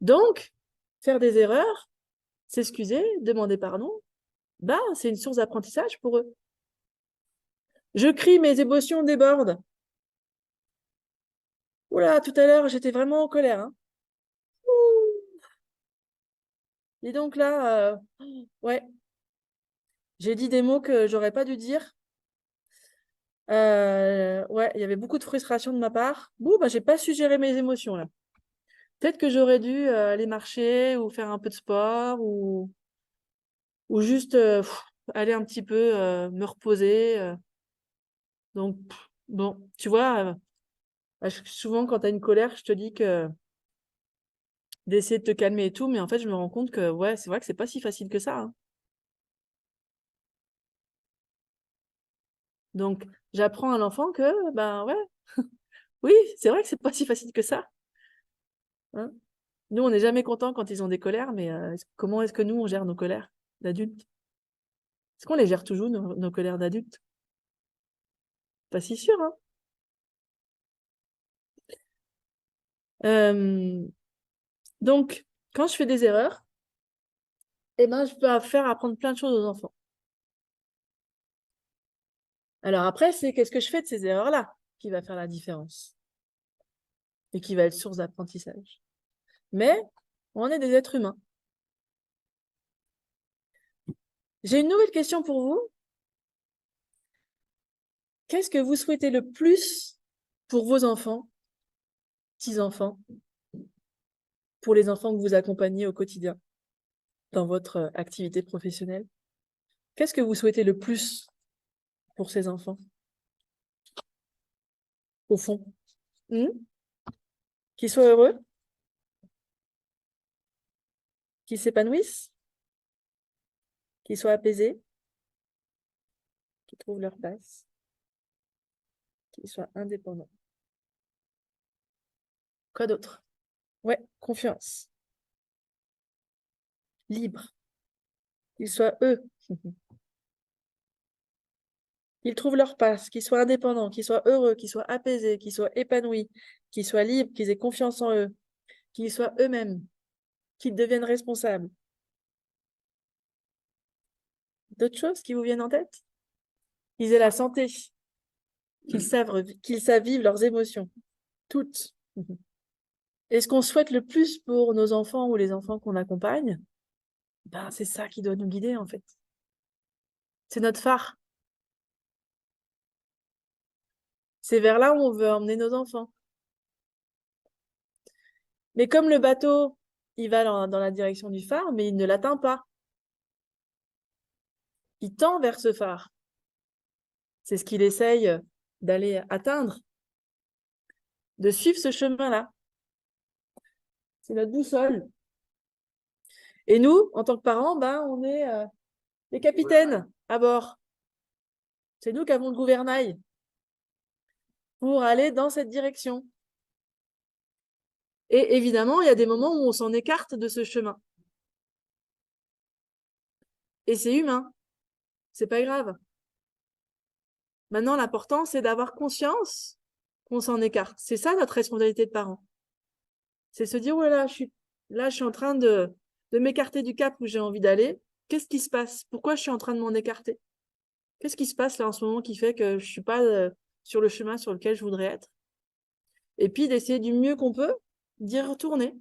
B: Donc, faire des erreurs, s'excuser, demander pardon, bah, c'est une source d'apprentissage pour eux. Je crie, mes émotions débordent. Oula, tout à l'heure, j'étais vraiment en colère, hein. Et donc là, ouais, j'ai dit des mots que j'aurais pas dû dire. Ouais, il y avait beaucoup de frustration de ma part. Bon, bah, j'ai pas su gérer mes émotions là. Peut-être que j'aurais dû aller marcher ou faire un peu de sport ou juste aller un petit peu me reposer. Donc, bon, tu vois, souvent quand tu as une colère, je te dis que d'essayer de te calmer et tout, mais en fait, je me rends compte que ouais, c'est vrai que c'est pas si facile que ça, hein. Donc, j'apprends à l'enfant que, ben ouais, oui, c'est vrai que c'est pas si facile que ça, hein. Nous, on n'est jamais content quand ils ont des colères, mais comment est-ce que nous, on gère nos colères d'adultes? Est-ce qu'on les gère toujours, nos colères d'adultes? Pas si sûr, hein? Donc, quand je fais des erreurs, eh ben, je peux faire apprendre plein de choses aux enfants. Alors après, c'est qu'est-ce que je fais de ces erreurs-là qui va faire la différence et qui va être source d'apprentissage. Mais on est des êtres humains. J'ai une nouvelle question pour vous. Qu'est-ce que vous souhaitez le plus pour vos enfants, petits-enfants, pour les enfants que vous accompagnez au quotidien dans votre activité professionnelle? Qu'est-ce que vous souhaitez le plus pour ces enfants, au fond? Qu'ils soient heureux? Qu'ils s'épanouissent? Qu'ils soient apaisés? Qu'ils trouvent leur place? Qu'ils soient indépendants? Quoi d'autre? Ouais, confiance. Libre. Qu'ils soient eux. Qu'ils trouvent leur place, qu'ils soient indépendants, qu'ils soient heureux, qu'ils soient apaisés, qu'ils soient épanouis, qu'ils soient libres, qu'ils aient confiance en eux, qu'ils soient eux-mêmes, qu'ils deviennent responsables. D'autres choses qui vous viennent en tête? Qu'ils aient la santé, qu'ils savent vivre leurs émotions, toutes. Et ce qu'on souhaite le plus pour nos enfants ou les enfants qu'on accompagne, ben, c'est ça qui doit nous guider en fait. C'est notre phare. C'est vers là où on veut emmener nos enfants. Mais comme le bateau, il va dans la direction du phare, mais il ne l'atteint pas. Il tend vers ce phare. C'est ce qu'il essaye d'aller atteindre, de suivre ce chemin-là. C'est notre boussole. Et nous, en tant que parents, ben, on est les capitaines à bord. C'est nous qui avons le gouvernail pour aller dans cette direction. Et évidemment, il y a des moments où on s'en écarte de ce chemin. Et c'est humain. C'est pas grave. Maintenant, l'important, c'est d'avoir conscience qu'on s'en écarte. C'est ça notre responsabilité de parents. C'est se dire, oh là, je suis en train de m'écarter du cap où j'ai envie d'aller. Qu'est-ce qui se passe? Pourquoi je suis en train de m'en écarter? Qu'est-ce qui se passe là en ce moment qui fait que je suis pas sur le chemin sur lequel je voudrais être? Et puis d'essayer du mieux qu'on peut d'y retourner.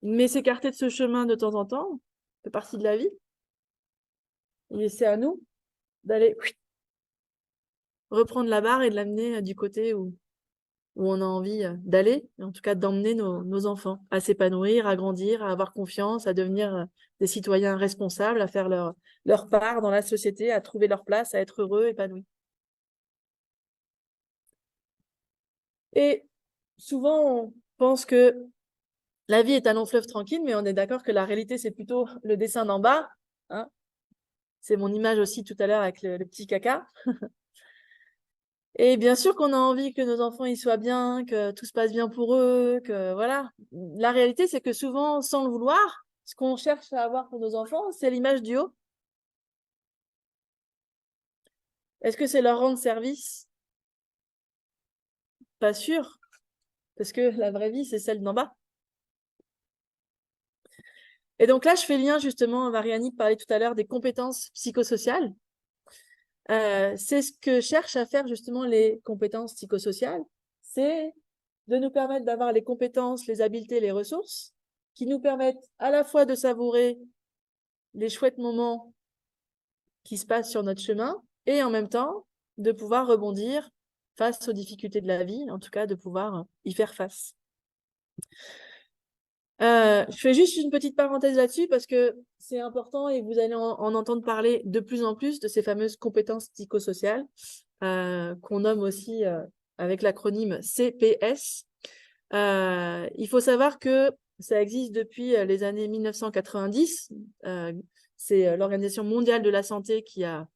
B: Mais s'écarter de ce chemin de temps en temps, fait partie de la vie. Et c'est à nous d'aller reprendre la barre et de l'amener du côté où on a envie d'aller, en tout cas d'emmener nos enfants à s'épanouir, à grandir, à avoir confiance, à devenir des citoyens responsables, à faire leur part dans la société, à trouver leur place, à être heureux, épanouis. Et souvent, on pense que la vie est un long fleuve tranquille, mais on est d'accord que la réalité, c'est plutôt le dessin d'en bas. Hein. C'est mon image aussi tout à l'heure avec le petit caca. Et bien sûr qu'on a envie que nos enfants ils soient bien, que tout se passe bien pour eux, que voilà. La réalité, c'est que souvent, sans le vouloir, ce qu'on cherche à avoir pour nos enfants, c'est l'image du haut. Est-ce que c'est leur rendre service? Pas sûr, parce que la vraie vie, c'est celle d'en bas. Et donc là, je fais lien justement, Marianne parlait tout à l'heure des compétences psychosociales. C'est ce que cherchent à faire justement les compétences psychosociales, c'est de nous permettre d'avoir les compétences, les habiletés, les ressources qui nous permettent à la fois de savourer les chouettes moments qui se passent sur notre chemin et en même temps de pouvoir rebondir face aux difficultés de la vie, en tout cas de pouvoir y faire face. Je fais juste une petite parenthèse là-dessus parce que c'est important et vous allez en entendre parler de plus en plus de ces fameuses compétences psychosociales qu'on nomme aussi avec l'acronyme CPS. Il faut savoir que ça existe depuis les années 1990. C'est l'Organisation mondiale de la santé qui a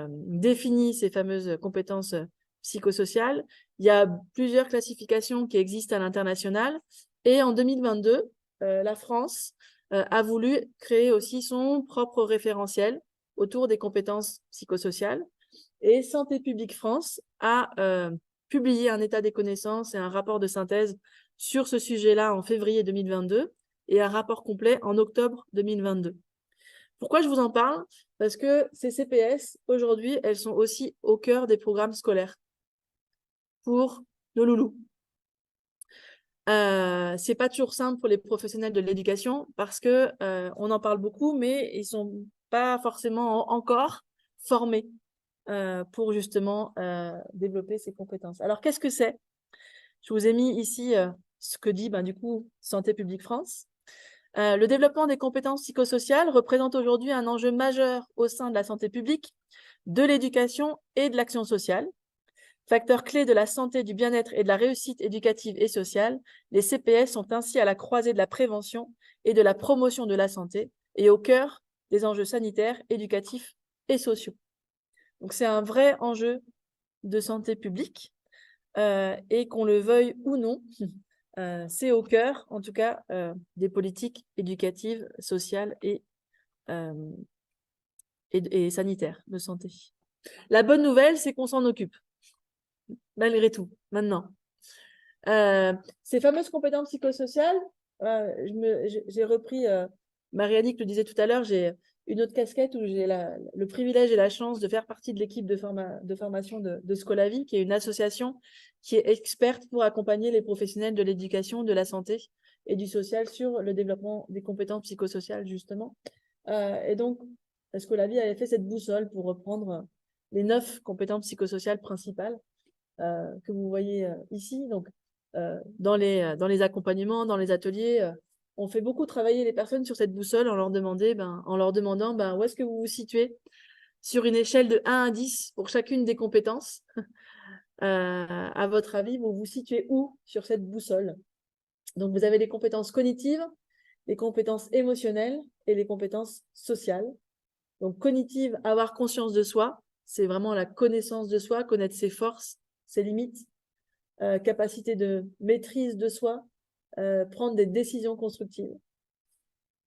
B: défini ces fameuses compétences psychosociales. Il y a plusieurs classifications qui existent à l'international. Et en 2022, la France a voulu créer aussi son propre référentiel autour des compétences psychosociales. Et Santé publique France a publié un état des connaissances et un rapport de synthèse sur ce sujet-là en février 2022 et un rapport complet en octobre 2022. Pourquoi je vous en parle? Parce que ces CPS, aujourd'hui, elles sont aussi au cœur des programmes scolaires pour nos loulous. C'est pas toujours simple pour les professionnels de l'éducation parce que on en parle beaucoup, mais ils sont pas forcément encore formés pour justement développer ces compétences. Alors, qu'est-ce que c'est? Je vous ai mis ici ce que dit du coup Santé publique France. Le développement des compétences psychosociales représente aujourd'hui un enjeu majeur au sein de la santé publique, de l'éducation et de l'action sociale. Facteur clé de la santé, du bien-être et de la réussite éducative et sociale, les CPS sont ainsi à la croisée de la prévention et de la promotion de la santé et au cœur des enjeux sanitaires, éducatifs et sociaux. Donc c'est un vrai enjeu de santé publique et qu'on le veuille ou non, c'est au cœur, en tout cas, des politiques éducatives, sociales et sanitaires de santé. La bonne nouvelle, c'est qu'on s'en occupe, malgré tout, maintenant. Ces fameuses compétences psychosociales, j'ai repris, Marie-Annick le disait tout à l'heure, j'ai une autre casquette où j'ai le privilège et la chance de faire partie de l'équipe de formation de Scolavie, qui est une association qui est experte pour accompagner les professionnels de l'éducation, de la santé et du social sur le développement des compétences psychosociales, justement. Et donc, Scolavie avait fait cette boussole pour reprendre les 9 compétences psychosociales principales que vous voyez ici. Donc, dans les accompagnements, dans les ateliers, on fait beaucoup travailler les personnes sur cette boussole en leur demandant où est-ce que vous vous situez sur une échelle de 1 à 10 pour chacune des compétences. À votre avis, vous vous situez où sur cette boussole? Donc, vous avez les compétences cognitives, les compétences émotionnelles et les compétences sociales. Donc, cognitive, avoir conscience de soi, c'est vraiment la connaissance de soi, connaître ses forces, ses limites, capacité de maîtrise de soi, prendre des décisions constructives.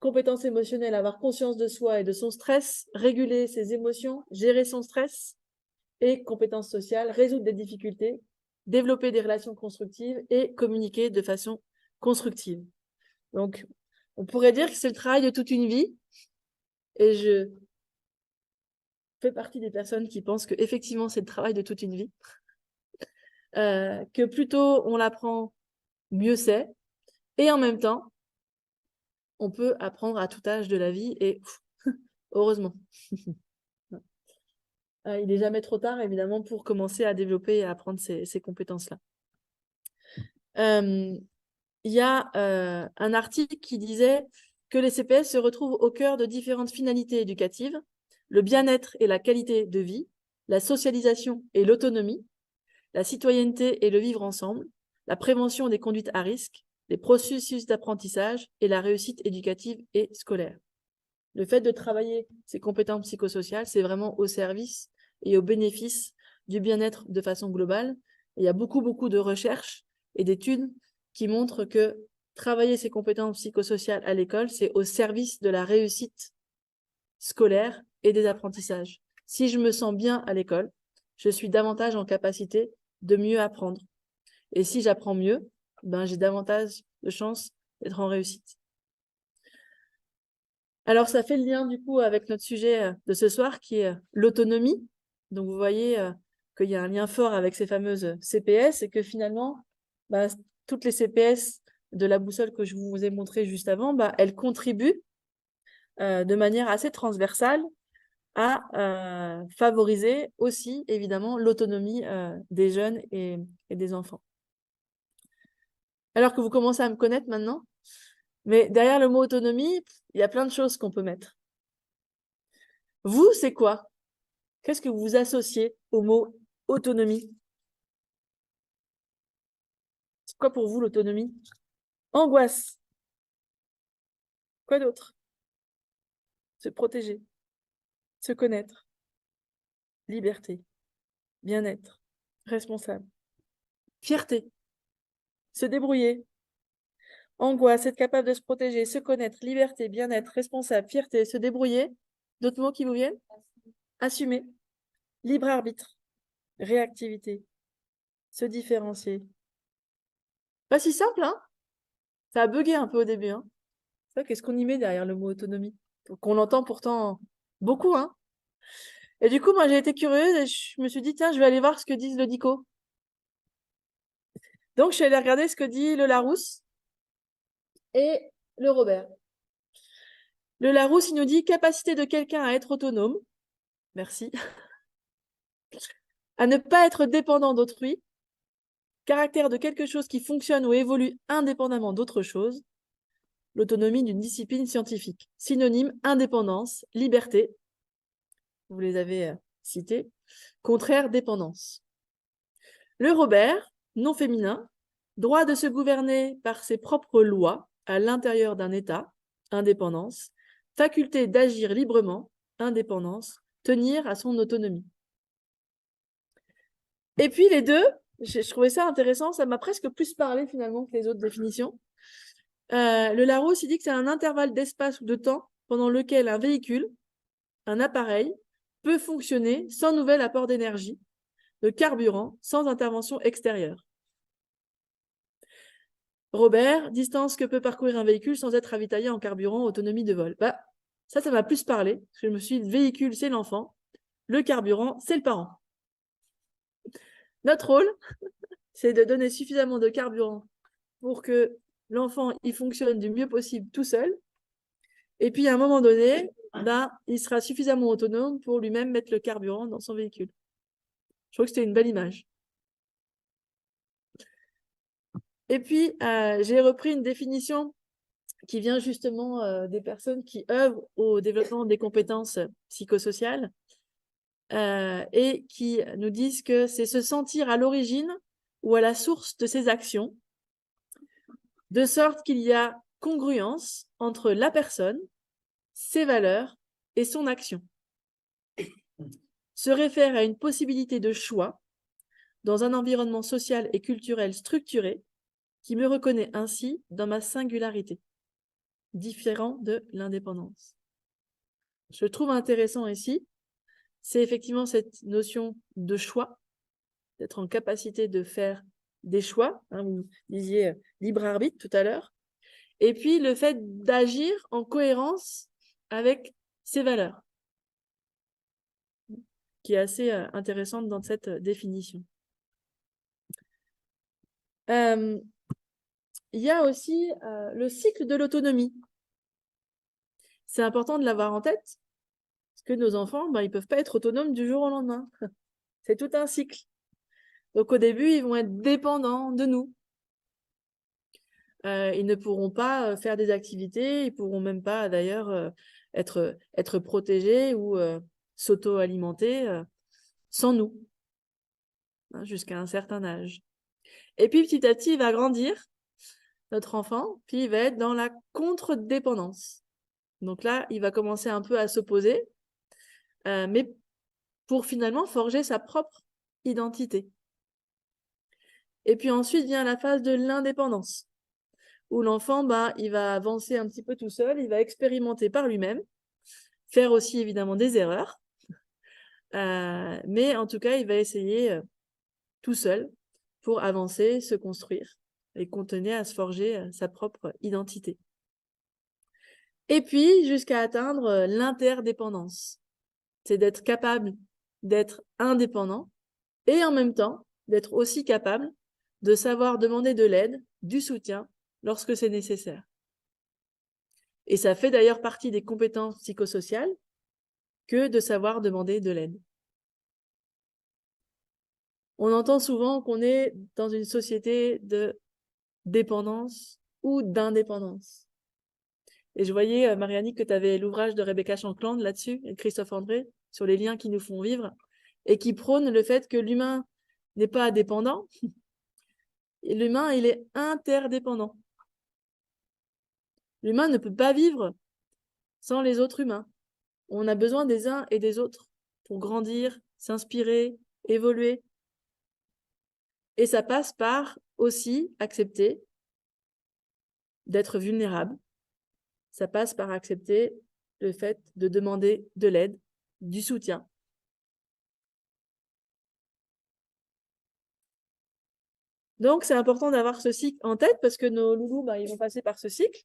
B: Compétences émotionnelles, avoir conscience de soi et de son stress, réguler ses émotions, gérer son stress. Et compétences sociales, résoudre des difficultés, développer des relations constructives et communiquer de façon constructive. Donc, on pourrait dire que c'est le travail de toute une vie. Et je fais partie des personnes qui pensent qu'effectivement, c'est le travail de toute une vie. Que plus tôt on l'apprend, mieux c'est. Et en même temps, on peut apprendre à tout âge de la vie et heureusement. Il n'est jamais trop tard, évidemment, pour commencer à développer et à apprendre ces compétences-là. Il y a un article qui disait que les CPS se retrouvent au cœur de différentes finalités éducatives, le bien-être et la qualité de vie, la socialisation et l'autonomie, la citoyenneté et le vivre ensemble, la prévention des conduites à risque, les processus d'apprentissage et la réussite éducative et scolaire. Le fait de travailler ces compétences psychosociales, c'est vraiment au service et au bénéfice du bien-être de façon globale. Et il y a beaucoup de recherches et d'études qui montrent que travailler ces compétences psychosociales à l'école, c'est au service de la réussite scolaire et des apprentissages. Si je me sens bien à l'école, je suis davantage en capacité de mieux apprendre. Et si j'apprends mieux, j'ai davantage de chances d'être en réussite. Alors, ça fait le lien du coup avec notre sujet de ce soir qui est l'autonomie. Donc, vous voyez qu'il y a un lien fort avec ces fameuses CPS et que finalement, toutes les CPS de la boussole que je vous ai montré juste avant, elles contribuent de manière assez transversale à favoriser aussi, évidemment, l'autonomie des jeunes et des enfants. Alors que vous commencez à me connaître maintenant, mais derrière le mot autonomie, il y a plein de choses qu'on peut mettre. Vous, c'est quoi? Qu'est-ce que vous associez au mot autonomie? C'est quoi pour vous l'autonomie? Angoisse. Quoi d'autre? Se protéger. Se connaître. Liberté. Bien-être. Responsable. Fierté. Se débrouiller. Angoisse, être capable de se protéger, se connaître, liberté, bien-être, responsable, fierté, se débrouiller. D'autres mots qui vous viennent? Assumer, libre arbitre, réactivité, se différencier. Pas si simple, hein? Ça a bugué un peu au début, hein? C'est vrai, qu'est-ce qu'on y met derrière le mot autonomie? Qu'on entend pourtant beaucoup, hein? Et du coup, moi, j'ai été curieuse et je me suis dit, tiens, je vais aller voir ce que disent le DICO. Donc, je suis allée regarder ce que dit le Larousse et le Robert. Le Larousse, il nous dit capacité de quelqu'un à être autonome. Merci. À ne pas être dépendant d'autrui. Caractère de quelque chose qui fonctionne ou évolue indépendamment d'autre chose. L'autonomie d'une discipline scientifique. Synonyme, indépendance, liberté. Vous les avez cités. Contraire, dépendance. Le Robert, non féminin, droit de se gouverner par ses propres lois à l'intérieur d'un État, indépendance, faculté d'agir librement, indépendance, tenir à son autonomie. Et puis les deux, je trouvais ça intéressant, ça m'a presque plus parlé finalement que les autres définitions. Le Larousse, il dit que c'est un intervalle d'espace ou de temps pendant lequel un véhicule, un appareil, peut fonctionner sans nouvel apport d'énergie, de carburant, sans intervention extérieure. Robert, distance que peut parcourir un véhicule sans être ravitaillé en carburant, autonomie de vol. Bah, ça m'a plus parlé, parce que je me suis dit, le véhicule, c'est l'enfant, le carburant, c'est le parent. Notre rôle, c'est de donner suffisamment de carburant pour que l'enfant, il fonctionne du mieux possible tout seul. Et puis, à un moment donné, ben, il sera suffisamment autonome pour lui-même mettre le carburant dans son véhicule. Je trouve que c'était une belle image. Et puis, j'ai repris une définition qui vient justement des personnes qui œuvrent au développement des compétences psychosociales et qui nous disent que c'est se sentir à l'origine ou à la source de ses actions, de sorte qu'il y a congruence entre la personne, ses valeurs et son action. Se réfère à une possibilité de choix dans un environnement social et culturel structuré qui me reconnaît ainsi dans ma singularité, différent de l'indépendance. Je trouve intéressant ici, c'est effectivement cette notion de choix, d'être en capacité de faire des choix, hein, vous disiez libre arbitre tout à l'heure, et puis le fait d'agir en cohérence avec ses valeurs, qui est assez intéressante dans cette définition. Il y a aussi le cycle de l'autonomie. C'est important de l'avoir en tête, parce que nos enfants, ben, ils ne peuvent pas être autonomes du jour au lendemain. C'est tout un cycle. Donc au début, ils vont être dépendants de nous. Ils ne pourront pas faire des activités, ils ne pourront même pas d'ailleurs être protégés ou s'auto-alimenter sans nous, hein, jusqu'à un certain âge. Et puis petit à petit, il va grandir, notre enfant, puis il va être dans la contre-dépendance. Donc là, il va commencer un peu à s'opposer, mais pour finalement forger sa propre identité. Et puis ensuite vient la phase de l'indépendance, où l'enfant, bah, il va avancer un petit peu tout seul, il va expérimenter par lui-même, faire aussi évidemment des erreurs, mais en tout cas, il va essayer tout seul pour avancer, se construire et continuer à se forger sa propre identité. Et puis, jusqu'à atteindre l'interdépendance. C'est d'être capable d'être indépendant et en même temps d'être aussi capable de savoir demander de l'aide, du soutien lorsque c'est nécessaire. Et ça fait d'ailleurs partie des compétences psychosociales que de savoir demander de l'aide. On entend souvent qu'on est dans une société de dépendance ou d'indépendance. Et je voyais, Marianne, que tu avais l'ouvrage de Rebecca Shankland là-dessus, et Christophe André, sur les liens qui nous font vivre, et qui prône le fait que l'humain n'est pas dépendant, l'humain, il est interdépendant. L'humain ne peut pas vivre sans les autres humains. On a besoin des uns et des autres pour grandir, s'inspirer, évoluer. Et ça passe par aussi accepter d'être vulnérable. Ça passe par accepter le fait de demander de l'aide, du soutien. Donc, c'est important d'avoir ce cycle en tête parce que nos loulous, ils vont passer par ce cycle.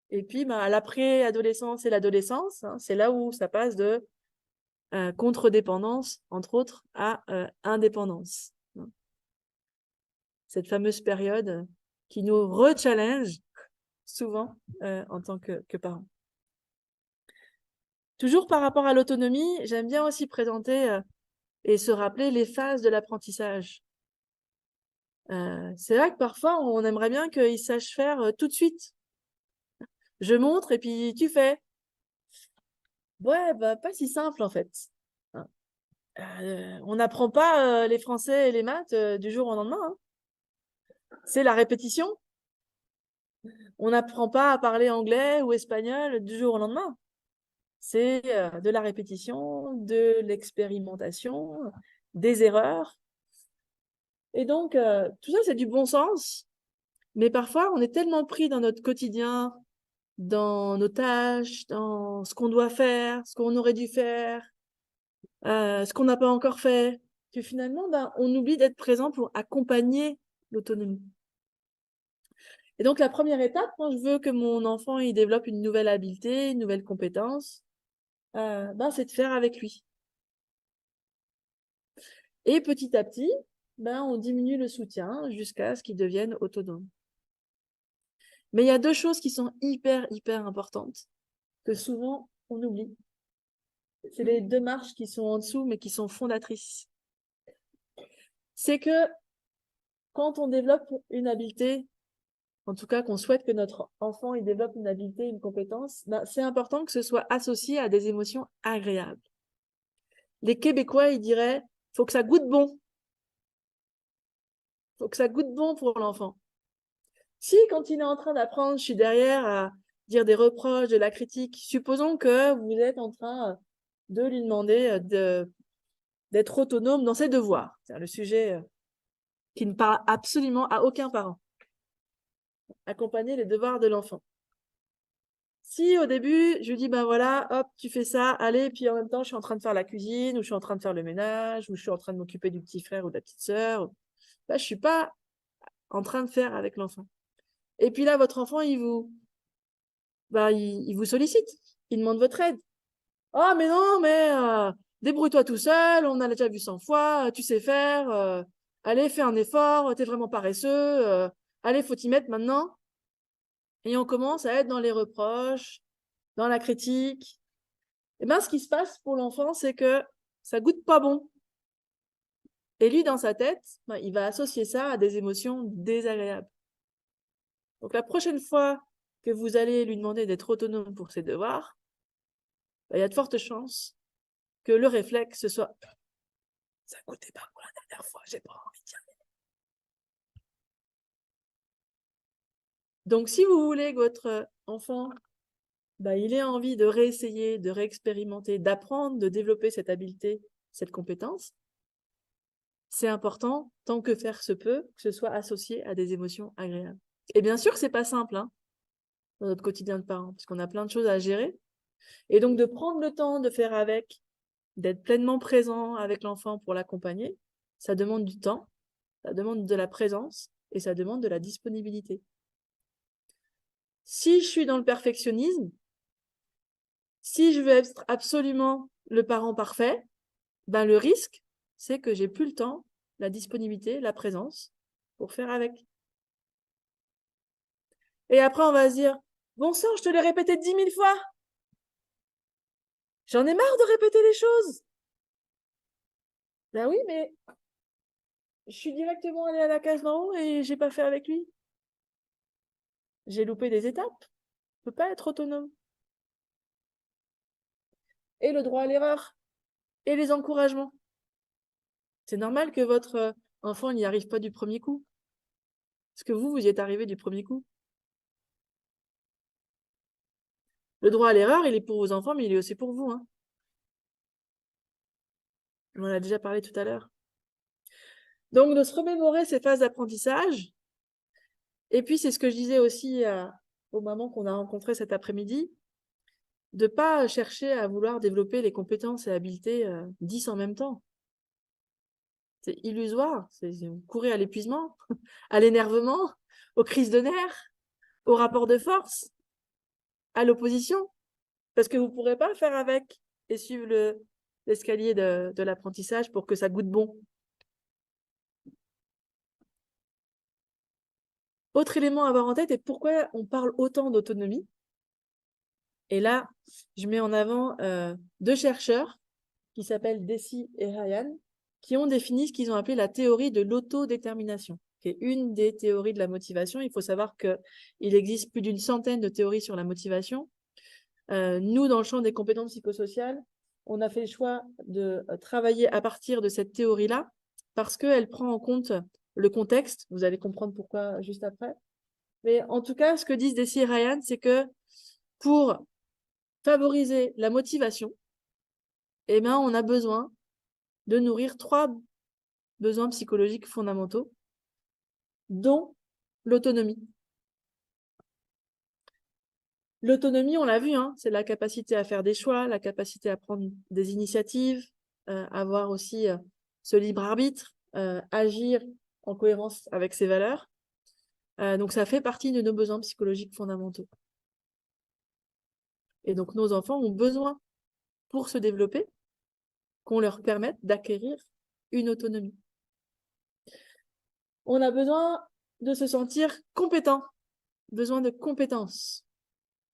B: Et puis, à l'après-adolescence et l'adolescence, c'est là où ça passe de contre-dépendance, entre autres, à indépendance. Cette fameuse période qui nous re-challenge souvent en tant que parents. Toujours par rapport à l'autonomie, j'aime bien aussi présenter et se rappeler les phases de l'apprentissage. C'est vrai que parfois, on aimerait bien qu'ils sachent faire tout de suite. Je montre et puis tu fais. Ouais, pas si simple en fait. On n'apprend pas les français et les maths du jour au lendemain. Hein. C'est la répétition. On n'apprend pas à parler anglais ou espagnol du jour au lendemain. C'est de la répétition, de l'expérimentation, des erreurs. Et donc, tout ça, c'est du bon sens. Mais parfois, on est tellement pris dans notre quotidien, dans nos tâches, dans ce qu'on doit faire, ce qu'on aurait dû faire, ce qu'on n'a pas encore fait, que finalement, on oublie d'être présent pour accompagner l'autonomie. Et donc, la première étape, quand je veux que mon enfant il développe une nouvelle habileté, une nouvelle compétence, c'est de faire avec lui. Et petit à petit, on diminue le soutien jusqu'à ce qu'il devienne autonome. Mais il y a deux choses qui sont hyper importantes, que souvent on oublie. C'est les deux marches qui sont en dessous, mais qui sont fondatrices. C'est que quand on développe une habileté, en tout cas qu'on souhaite que notre enfant il développe une habileté, une compétence, c'est important que ce soit associé à des émotions agréables. Les Québécois, ils diraient, faut que ça goûte bon. Faut que ça goûte bon pour l'enfant. Si, quand il est en train d'apprendre, je suis derrière à dire des reproches, de la critique, supposons que vous êtes en train de lui demander d'être autonome dans ses devoirs. C'est le sujet qui ne parle absolument à aucun parent. Accompagner les devoirs de l'enfant. Si au début, je lui dis, voilà, hop, tu fais ça, allez, puis en même temps, je suis en train de faire la cuisine, ou je suis en train de faire le ménage, ou je suis en train de m'occuper du petit frère ou de la petite sœur, je ne suis pas en train de faire avec l'enfant. Et puis là, votre enfant, il vous sollicite, il demande votre aide. Ah, mais non, mais débrouille-toi tout seul, on a déjà vu 100 fois, tu sais faire, allez, fais un effort, t'es vraiment paresseux, allez, faut t'y mettre maintenant. Et on commence à être dans les reproches, dans la critique. Et ce qui se passe pour l'enfant, c'est que ça goûte pas bon. Et lui, dans sa tête, il va associer ça à des émotions désagréables. Donc la prochaine fois que vous allez lui demander d'être autonome pour ses devoirs, il y a de fortes chances que le réflexe ce soit « ça goûtait pas pour la dernière fois, j'ai pas envie d'y aller ». Donc si vous voulez que votre enfant il ait envie de réessayer, de réexpérimenter, d'apprendre, de développer cette habileté, cette compétence, c'est important, tant que faire se peut, que ce soit associé à des émotions agréables. Et bien sûr que c'est pas simple dans notre quotidien de parents, parce qu'on a plein de choses à gérer. Et donc de prendre le temps de faire avec, d'être pleinement présent avec l'enfant pour l'accompagner, ça demande du temps, ça demande de la présence et ça demande de la disponibilité. Si je suis dans le perfectionnisme, si je veux être absolument le parent parfait, le risque, c'est que j'ai plus le temps, la disponibilité, la présence pour faire avec. Et après, on va se dire, bon sang, je te l'ai répété 10 000 fois. J'en ai marre de répéter les choses. Ben oui, mais je suis directement allée à la case d'en haut et j'ai pas fait avec lui. J'ai loupé des étapes. Je peux pas être autonome. Et le droit à l'erreur. Et les encouragements. C'est normal que votre enfant n'y arrive pas du premier coup. Parce que vous y êtes arrivé du premier coup. Le droit à l'erreur, il est pour vos enfants, mais il est aussi pour vous. On en a déjà parlé tout à l'heure. Donc, de se remémorer ces phases d'apprentissage Et puis, c'est ce que je disais aussi aux mamans qu'on a rencontrées cet après-midi, de ne pas chercher à vouloir développer les compétences et habiletés 10 en même temps. C'est illusoire, c'est courir à l'épuisement, à l'énervement, aux crises de nerfs, au rapport de force, à l'opposition, parce que vous ne pourrez pas faire avec et suivre l'escalier de l'apprentissage pour que ça goûte bon. Autre élément à avoir en tête et pourquoi on parle autant d'autonomie. Et là, je mets en avant 2 chercheurs qui s'appellent Deci et Ryan, qui ont défini ce qu'ils ont appelé la théorie de l'autodétermination, qui est une des théories de la motivation. Il faut savoir qu'il existe plus d'une centaine de théories sur la motivation. Nous, dans le champ des compétences psychosociales, on a fait le choix de travailler à partir de cette théorie-là parce qu'elle prend en compte le contexte. Vous allez comprendre pourquoi juste après. Mais en tout cas, ce que disent Deci et Ryan, c'est que pour favoriser la motivation, eh ben, on a besoin de nourrir 3 besoins psychologiques fondamentaux, dont l'autonomie. L'autonomie, on l'a vu, hein, c'est la capacité à faire des choix, la capacité à prendre des initiatives, avoir aussi ce libre arbitre, agir en cohérence avec ses valeurs. Donc, ça fait partie de nos besoins psychologiques fondamentaux. Et donc, nos enfants ont besoin, pour se développer, qu'on leur permette d'acquérir une autonomie. On a besoin de se sentir compétent, besoin de compétences,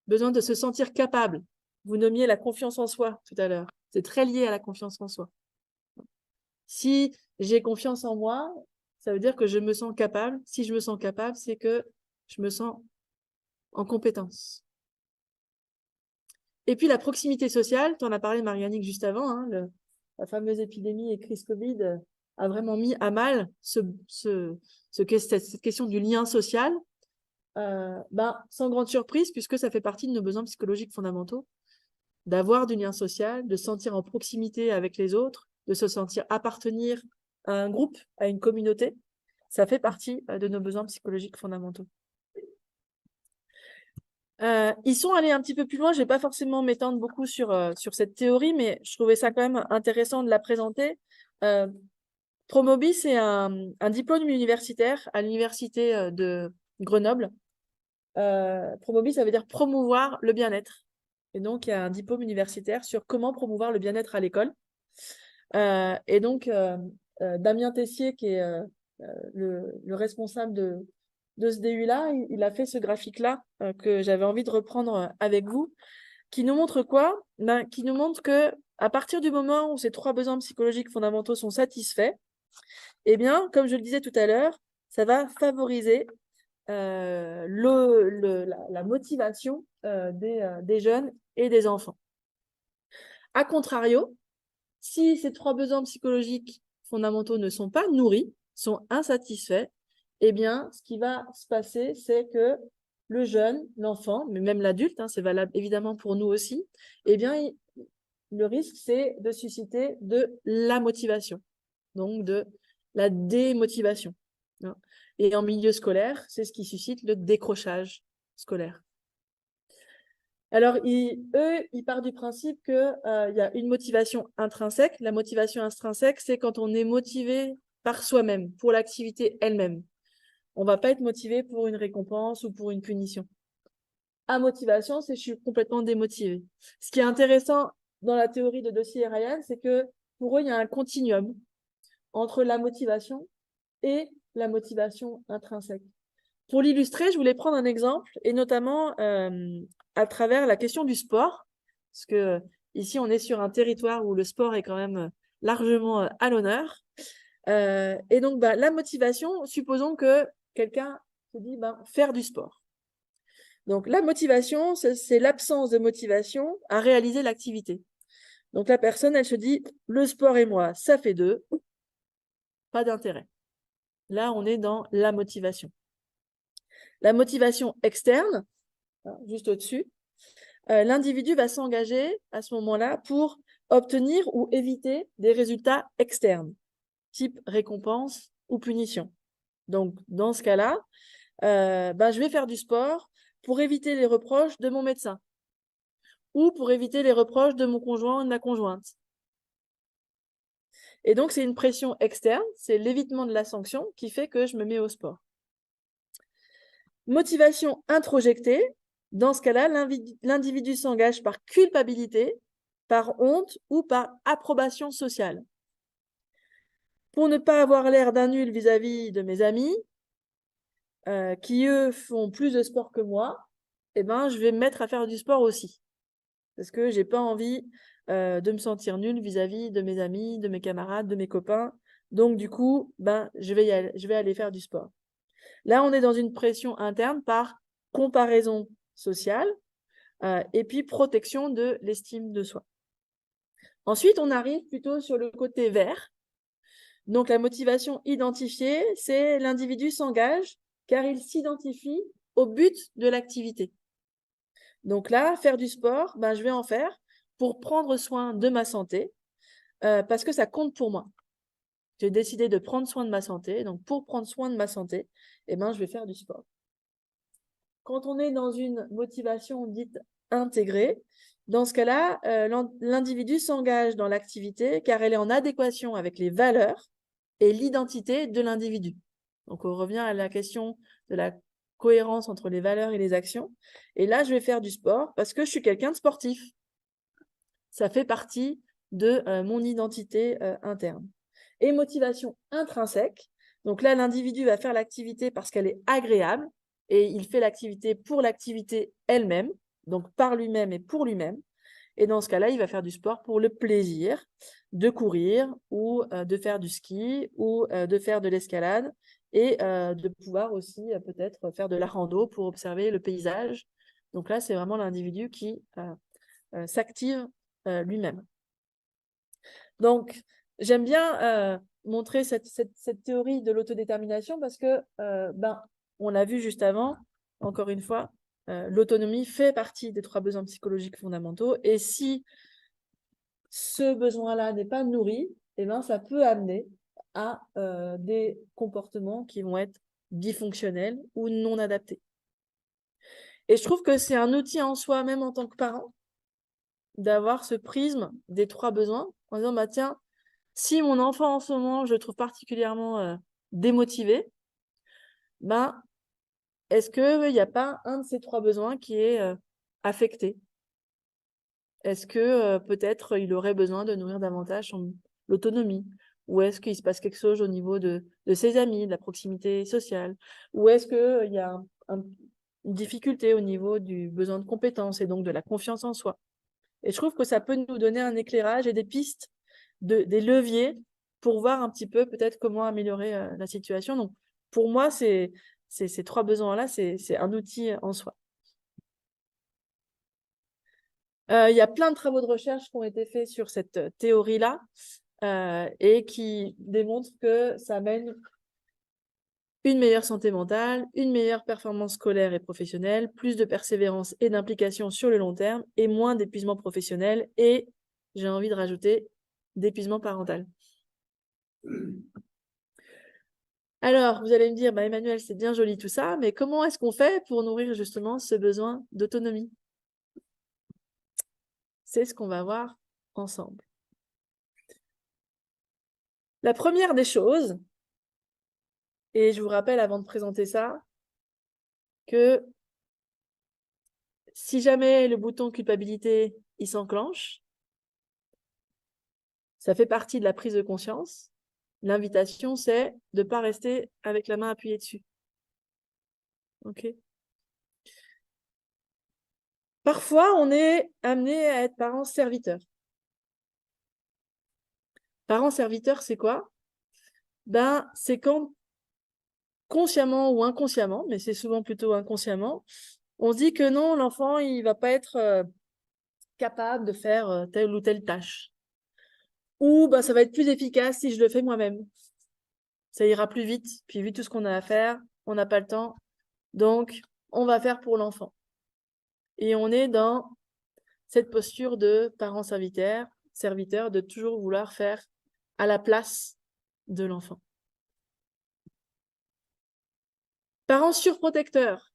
B: besoin de se sentir capable. Vous nommiez la confiance en soi tout à l'heure. C'est très lié à la confiance en soi. Si j'ai confiance en moi, ça veut dire que je me sens capable. Si je me sens capable, c'est que je me sens en compétence. Et puis la proximité sociale, tu en as parlé, Marianne, juste avant, hein, la fameuse épidémie et crise Covid a vraiment mis à mal cette question du lien social. Sans grande surprise, puisque ça fait partie de nos besoins psychologiques fondamentaux, d'avoir du lien social, de se sentir en proximité avec les autres, de se sentir appartenir à un groupe, à une communauté. Ça fait partie de nos besoins psychologiques fondamentaux. Ils sont allés un petit peu plus loin, je ne vais pas forcément m'étendre beaucoup sur cette théorie, mais je trouvais ça quand même intéressant de la présenter. Promobi, c'est un diplôme universitaire à l'université de Grenoble. Promobi, ça veut dire promouvoir le bien-être. Et donc, il y a un diplôme universitaire sur comment promouvoir le bien-être à l'école. Et donc, Damien Tessier, qui est le responsable de ce DU-là, il a fait ce graphique-là que j'avais envie de reprendre avec vous, qui nous montre quoi? Qui nous montre que à partir du moment où ces 3 besoins psychologiques fondamentaux sont satisfaits, eh bien, comme je le disais tout à l'heure, ça va favoriser la motivation des jeunes et des enfants. A contrario, si ces 3 besoins psychologiques fondamentaux ne sont pas nourris, sont insatisfaits, eh bien, ce qui va se passer, c'est que le jeune, l'enfant, mais même l'adulte, hein, c'est valable évidemment pour nous aussi, eh bien, le risque, c'est de susciter de la motivation, donc de la démotivation. Et en milieu scolaire, c'est ce qui suscite le décrochage scolaire. Alors, eux, ils partent du principe qu'il y a une motivation intrinsèque. La motivation intrinsèque, c'est quand on est motivé par soi-même, pour l'activité elle-même. On ne va pas être motivé pour une récompense ou pour une punition. À motivation, c'est je suis complètement démotivé. Ce qui est intéressant dans la théorie de Deci et Ryan, c'est que pour eux, il y a un continuum entre la motivation et la motivation intrinsèque. Pour l'illustrer, je voulais prendre un exemple, et notamment à travers la question du sport, parce que ici, on est sur un territoire où le sport est quand même largement à l'honneur. Et donc, la motivation, supposons que quelqu'un se dit faire du sport. Donc, la motivation, c'est l'absence de motivation à réaliser l'activité. Donc, la personne, elle se dit, le sport et moi, ça fait 2, pas d'intérêt. Là, on est dans la motivation. La motivation externe, juste au-dessus, l'individu va s'engager à ce moment-là pour obtenir ou éviter des résultats externes, type récompense ou punition. Donc, dans ce cas-là, je vais faire du sport pour éviter les reproches de mon médecin ou pour éviter les reproches de mon conjoint ou de ma conjointe. Et donc, c'est une pression externe, c'est l'évitement de la sanction qui fait que je me mets au sport. Motivation introjectée, dans ce cas-là, l'individu s'engage par culpabilité, par honte ou par approbation sociale. Pour ne pas avoir l'air d'un nul vis-à-vis de mes amis, qui eux font plus de sport que moi, je vais me mettre à faire du sport aussi. Parce que j'ai pas envie de me sentir nulle vis-à-vis de mes amis, de mes camarades, de mes copains. Donc du coup, je vais aller faire du sport. Là, on est dans une pression interne par comparaison sociale et puis protection de l'estime de soi. Ensuite, on arrive plutôt sur le côté vert. Donc la motivation identifiée, c'est l'individu s'engage car il s'identifie au but de l'activité. Donc là, faire du sport, je vais en faire pour prendre soin de ma santé parce que ça compte pour moi. J'ai décidé de prendre soin de ma santé. Donc pour prendre soin de ma santé, je vais faire du sport. Quand on est dans une motivation dite intégrée, dans ce cas-là, l'individu s'engage dans l'activité car elle est en adéquation avec les valeurs et l'identité de l'individu. Donc on revient à la question de la cohérence entre les valeurs et les actions. Et là, je vais faire du sport parce que je suis quelqu'un de sportif. Ça fait partie de mon identité interne. Et motivation intrinsèque. Donc là, l'individu va faire l'activité parce qu'elle est agréable et il fait l'activité pour l'activité elle-même, donc par lui-même et pour lui-même. Et dans ce cas-là, il va faire du sport pour le plaisir de courir ou de faire du ski ou de faire de l'escalade et de pouvoir aussi peut-être faire de la rando pour observer le paysage. Donc là, c'est vraiment l'individu qui s'active lui-même. Donc, j'aime bien montrer cette théorie de l'autodétermination parce que, on l'a vu juste avant, encore une fois, l'autonomie fait partie des 3 besoins psychologiques fondamentaux. Et si ce besoin-là n'est pas nourri, ça peut amener à des comportements qui vont être dysfonctionnels ou non adaptés. Et je trouve que c'est un outil en soi, même en tant que parent, d'avoir ce prisme des 3 besoins en disant, tiens, si mon enfant en ce moment, je le trouve particulièrement démotivé, est-ce qu'il n'y a pas un de ces 3 besoins qui est affecté? Est-ce que peut-être il aurait besoin de nourrir davantage l'autonomie? Ou est-ce qu'il se passe quelque chose au niveau de ses amis, de la proximité sociale? Ou est-ce qu'il y a une difficulté au niveau du besoin de compétences et donc de la confiance en soi? Et je trouve que ça peut nous donner un éclairage et des pistes, des leviers pour voir un petit peu peut-être comment améliorer la situation. Donc, pour moi, ces 3 besoins-là, c'est un outil en soi. Il y a plein de travaux de recherche qui ont été faits sur cette théorie-là et qui démontrent que ça amène une meilleure santé mentale, une meilleure performance scolaire et professionnelle, plus de persévérance et d'implication sur le long terme et moins d'épuisement professionnel et, j'ai envie de rajouter, d'épuisement parental. Alors, vous allez me dire, Emmanuel, c'est bien joli tout ça, mais comment est-ce qu'on fait pour nourrir justement ce besoin d'autonomie? C'est ce qu'on va voir ensemble. La première des choses, et je vous rappelle avant de présenter ça, que si jamais le bouton culpabilité, il s'enclenche, ça fait partie de la prise de conscience. L'invitation, c'est de ne pas rester avec la main appuyée dessus. Ok. Parfois, on est amené à être parent-serviteur. Parent-serviteur, c'est quoi? C'est quand, consciemment ou inconsciemment, mais c'est souvent plutôt inconsciemment, on se dit que non, l'enfant, il ne va pas être capable de faire telle ou telle tâche. Ou ça va être plus efficace si je le fais moi-même. Ça ira plus vite, puis vu tout ce qu'on a à faire, on n'a pas le temps. Donc, on va faire pour l'enfant. Et on est dans cette posture de parent-serviteur, de toujours vouloir faire à la place de l'enfant. Parents surprotecteurs.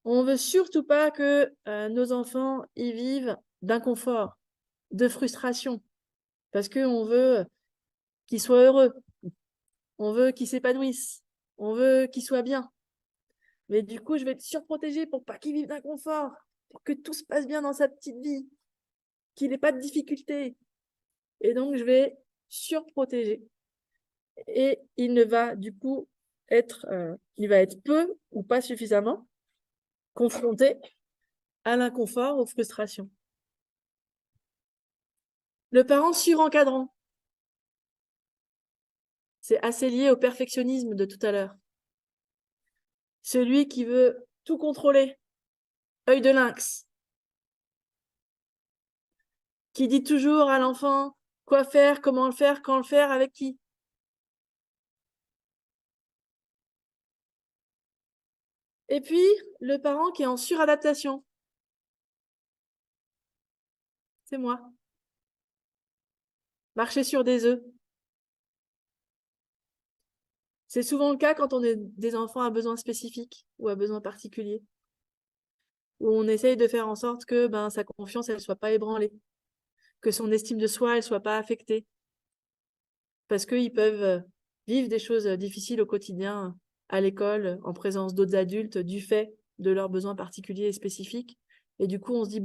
B: On ne veut surtout pas que nos enfants y vivent d'inconfort, de frustration, parce qu'on veut qu'ils soient heureux, on veut qu'ils s'épanouissent, on veut qu'ils soient bien. Mais du coup, je vais être surprotégée pour pas qu'ils vivent d'inconfort, pour que tout se passe bien dans sa petite vie, qu'il n'ait pas de difficultés. Et donc, je vais surprotéger. Et il ne va du coup il va être peu ou pas suffisamment confronté à l'inconfort, aux frustrations. Le parent surencadrant, c'est assez lié au perfectionnisme de tout à l'heure. Celui qui veut tout contrôler, œil de lynx, qui dit toujours à l'enfant quoi faire, comment le faire, quand le faire, avec qui. Et puis, le parent qui est en suradaptation. C'est moi. Marcher sur des œufs. C'est souvent le cas quand on est des enfants à besoins spécifiques ou à besoins particuliers, où on essaye de faire en sorte que sa confiance elle soit pas ébranlée, que son estime de soi elle soit pas affectée, parce qu'ils peuvent vivre des choses difficiles au quotidien, à l'école, en présence d'autres adultes, du fait de leurs besoins particuliers et spécifiques. Et du coup, on se dit,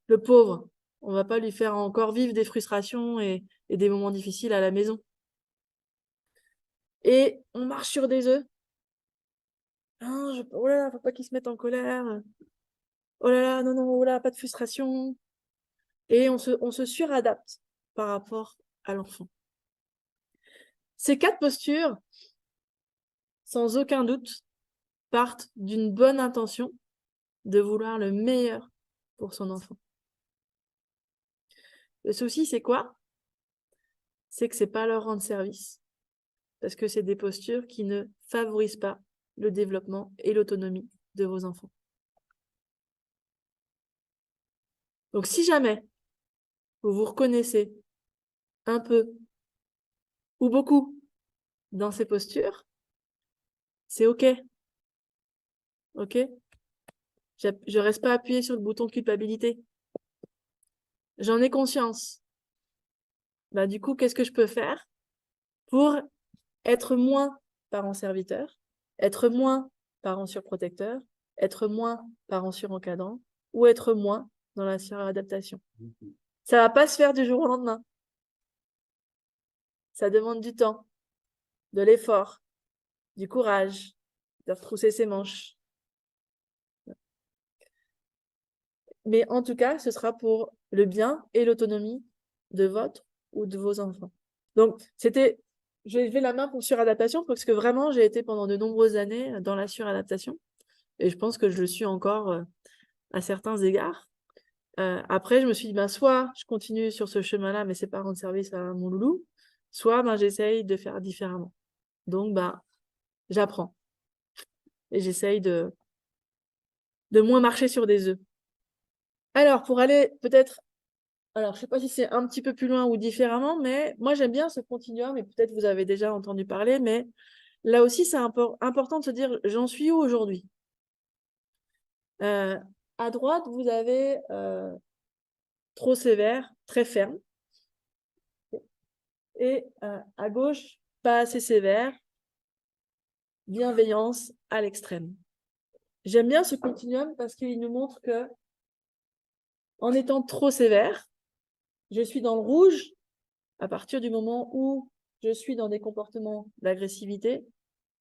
B: le pauvre, on va pas lui faire encore vivre des frustrations et des moments difficiles à la maison. Et on marche sur des œufs. Oh là là, faut pas qu'il se mette en colère. Oh là là, non, non, oh là, pas de frustration. Et on se suradapte par rapport à l'enfant. Ces 4 postures, sans aucun doute, partent d'une bonne intention de vouloir le meilleur pour son enfant. Le souci, c'est quoi? C'est que c'est pas leur rendre service. Parce que c'est des postures qui ne favorisent pas le développement et l'autonomie de vos enfants. Donc, si jamais vous vous reconnaissez un peu ou beaucoup dans ces postures, c'est OK. OK? Je reste pas appuyée sur le bouton culpabilité. J'en ai conscience. Du coup, qu'est-ce que je peux faire pour être moins parent serviteur, être moins parent surprotecteur, être moins parent surencadrant ou être moins dans la suradaptation. Ça va pas se faire du jour au lendemain. Ça demande du temps, de l'effort, du courage, de retrousser ses manches. Mais en tout cas, ce sera pour le bien et l'autonomie de votre ou de vos enfants. Donc, je vais lever la main pour suradaptation parce que vraiment, j'ai été pendant de nombreuses années dans la suradaptation et je pense que je le suis encore à certains égards. Après, je me suis dit, soit je continue sur ce chemin-là, mais c'est pas rendre service à mon loulou, soit j'essaye de faire différemment. Donc, j'apprends et j'essaye de moins marcher sur des œufs. Alors, pour aller peut-être, alors je sais pas si c'est un petit peu plus loin ou différemment, mais moi j'aime bien ce continuum, et peut-être vous avez déjà entendu parler, mais là aussi c'est important de se dire, j'en suis où aujourd'hui? À droite, vous avez trop sévère, très ferme, et à gauche, pas assez sévère, bienveillance à l'extrême. J'aime bien ce continuum parce qu'il nous montre que en étant trop sévère, je suis dans le rouge à partir du moment où je suis dans des comportements d'agressivité,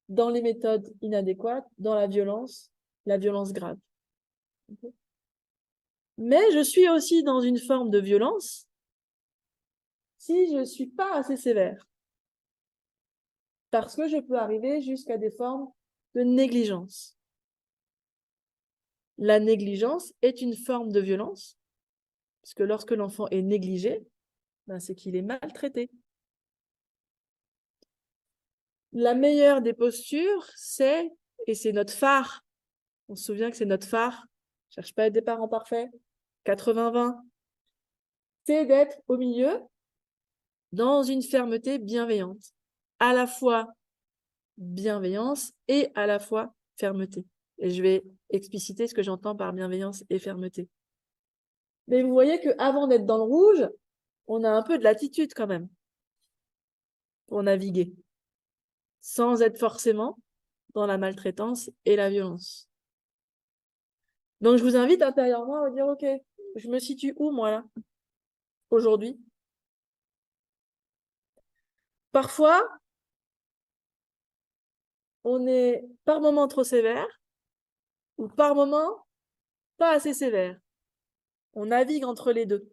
B: dans les méthodes inadéquates, dans la violence grave. Okay. Mais je suis aussi dans une forme de violence si je ne suis pas assez sévère. Parce que je peux arriver jusqu'à des formes de négligence. La négligence est une forme de violence, parce que lorsque l'enfant est négligé, c'est qu'il est maltraité. La meilleure des postures, et c'est notre phare, on se souvient que c'est notre phare, cherche pas à être des parents parfaits, 80-20, c'est d'être au milieu dans une fermeté bienveillante, à la fois bienveillance et à la fois fermeté. Et je vais expliciter ce que j'entends par bienveillance et fermeté. Mais vous voyez qu'avant d'être dans le rouge, on a un peu de latitude quand même pour naviguer, sans être forcément dans la maltraitance et la violence. Donc, je vous invite intérieurement à vous dire, OK, je me situe où, moi, là, aujourd'hui? Parfois, on est par moment trop sévère ou par moment pas assez sévère. On navigue entre les deux.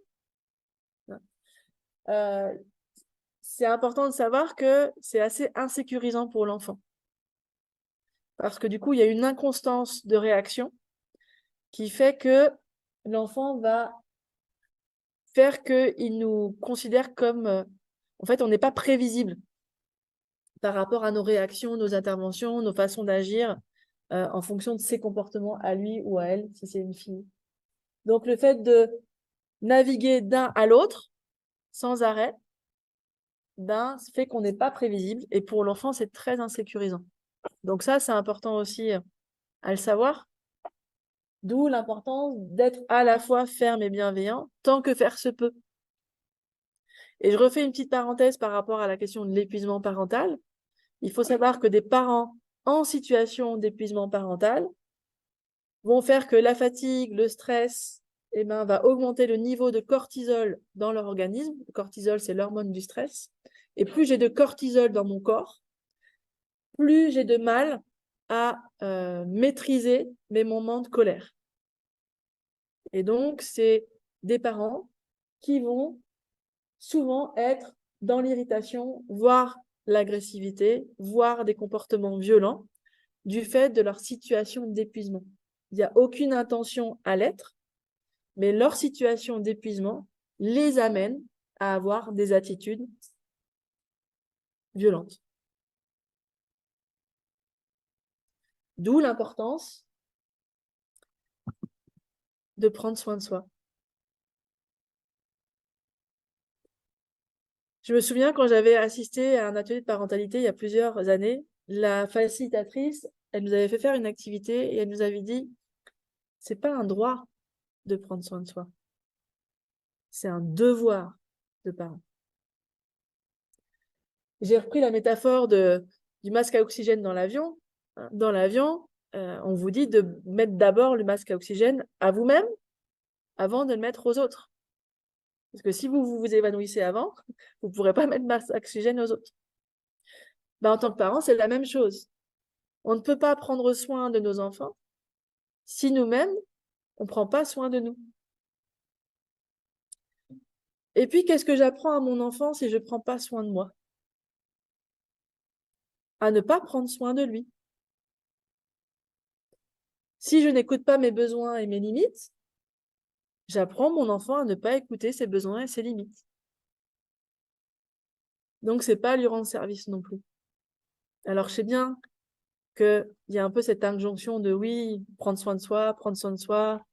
B: C'est important de savoir que c'est assez insécurisant pour l'enfant. Parce que du coup, il y a une inconstance de réaction qui fait que l'enfant va faire qu'il nous considère comme... en fait, on n'est pas prévisible par rapport à nos réactions, nos interventions, nos façons d'agir en fonction de ses comportements à lui ou à elle, si c'est une fille. Donc, le fait de naviguer d'un à l'autre, sans arrêt, fait qu'on n'est pas prévisible. Et pour l'enfant, c'est très insécurisant. Donc ça, c'est important aussi à le savoir. D'où l'importance d'être à la fois ferme et bienveillant, tant que faire se peut. Et je refais une petite parenthèse par rapport à la question de l'épuisement parental. Il faut savoir que des parents en situation d'épuisement parental vont faire que la fatigue, le stress, va augmenter le niveau de cortisol dans leur organisme. Le cortisol, c'est l'hormone du stress. Et plus j'ai de cortisol dans mon corps, plus j'ai de mal à maîtriser mes moments de colère. Et donc, c'est des parents qui vont souvent être dans l'irritation, voire l'agressivité, voire des comportements violents du fait de leur situation d'épuisement. Il n'y a aucune intention à l'être, mais leur situation d'épuisement les amène à avoir des attitudes violentes. D'où l'importance de prendre soin de soi. Je me souviens quand j'avais assisté à un atelier de parentalité il y a plusieurs années, la facilitatrice, elle nous avait fait faire une activité et elle nous avait dit, c'est pas un droit de prendre soin de soi, c'est un devoir de parent. J'ai repris la métaphore du masque à oxygène dans l'avion. Dans l'avion, on vous dit de mettre d'abord le masque à oxygène à vous-même avant de le mettre aux autres. Parce que si vous vous évanouissez avant, vous ne pourrez pas mettre le masque à oxygène aux autres. En tant que parent, c'est la même chose. On ne peut pas prendre soin de nos enfants si nous-mêmes, on ne prend pas soin de nous. Et puis, qu'est-ce que j'apprends à mon enfant si je ne prends pas soin de moi? À ne pas prendre soin de lui. Si je n'écoute pas mes besoins et mes limites, j'apprends mon enfant à ne pas écouter ses besoins et ses limites. Donc, ce n'est pas lui rendre service non plus. Alors, je sais bien qu'il y a un peu cette injonction de oui, prendre soin de soi, prendre soin de soi.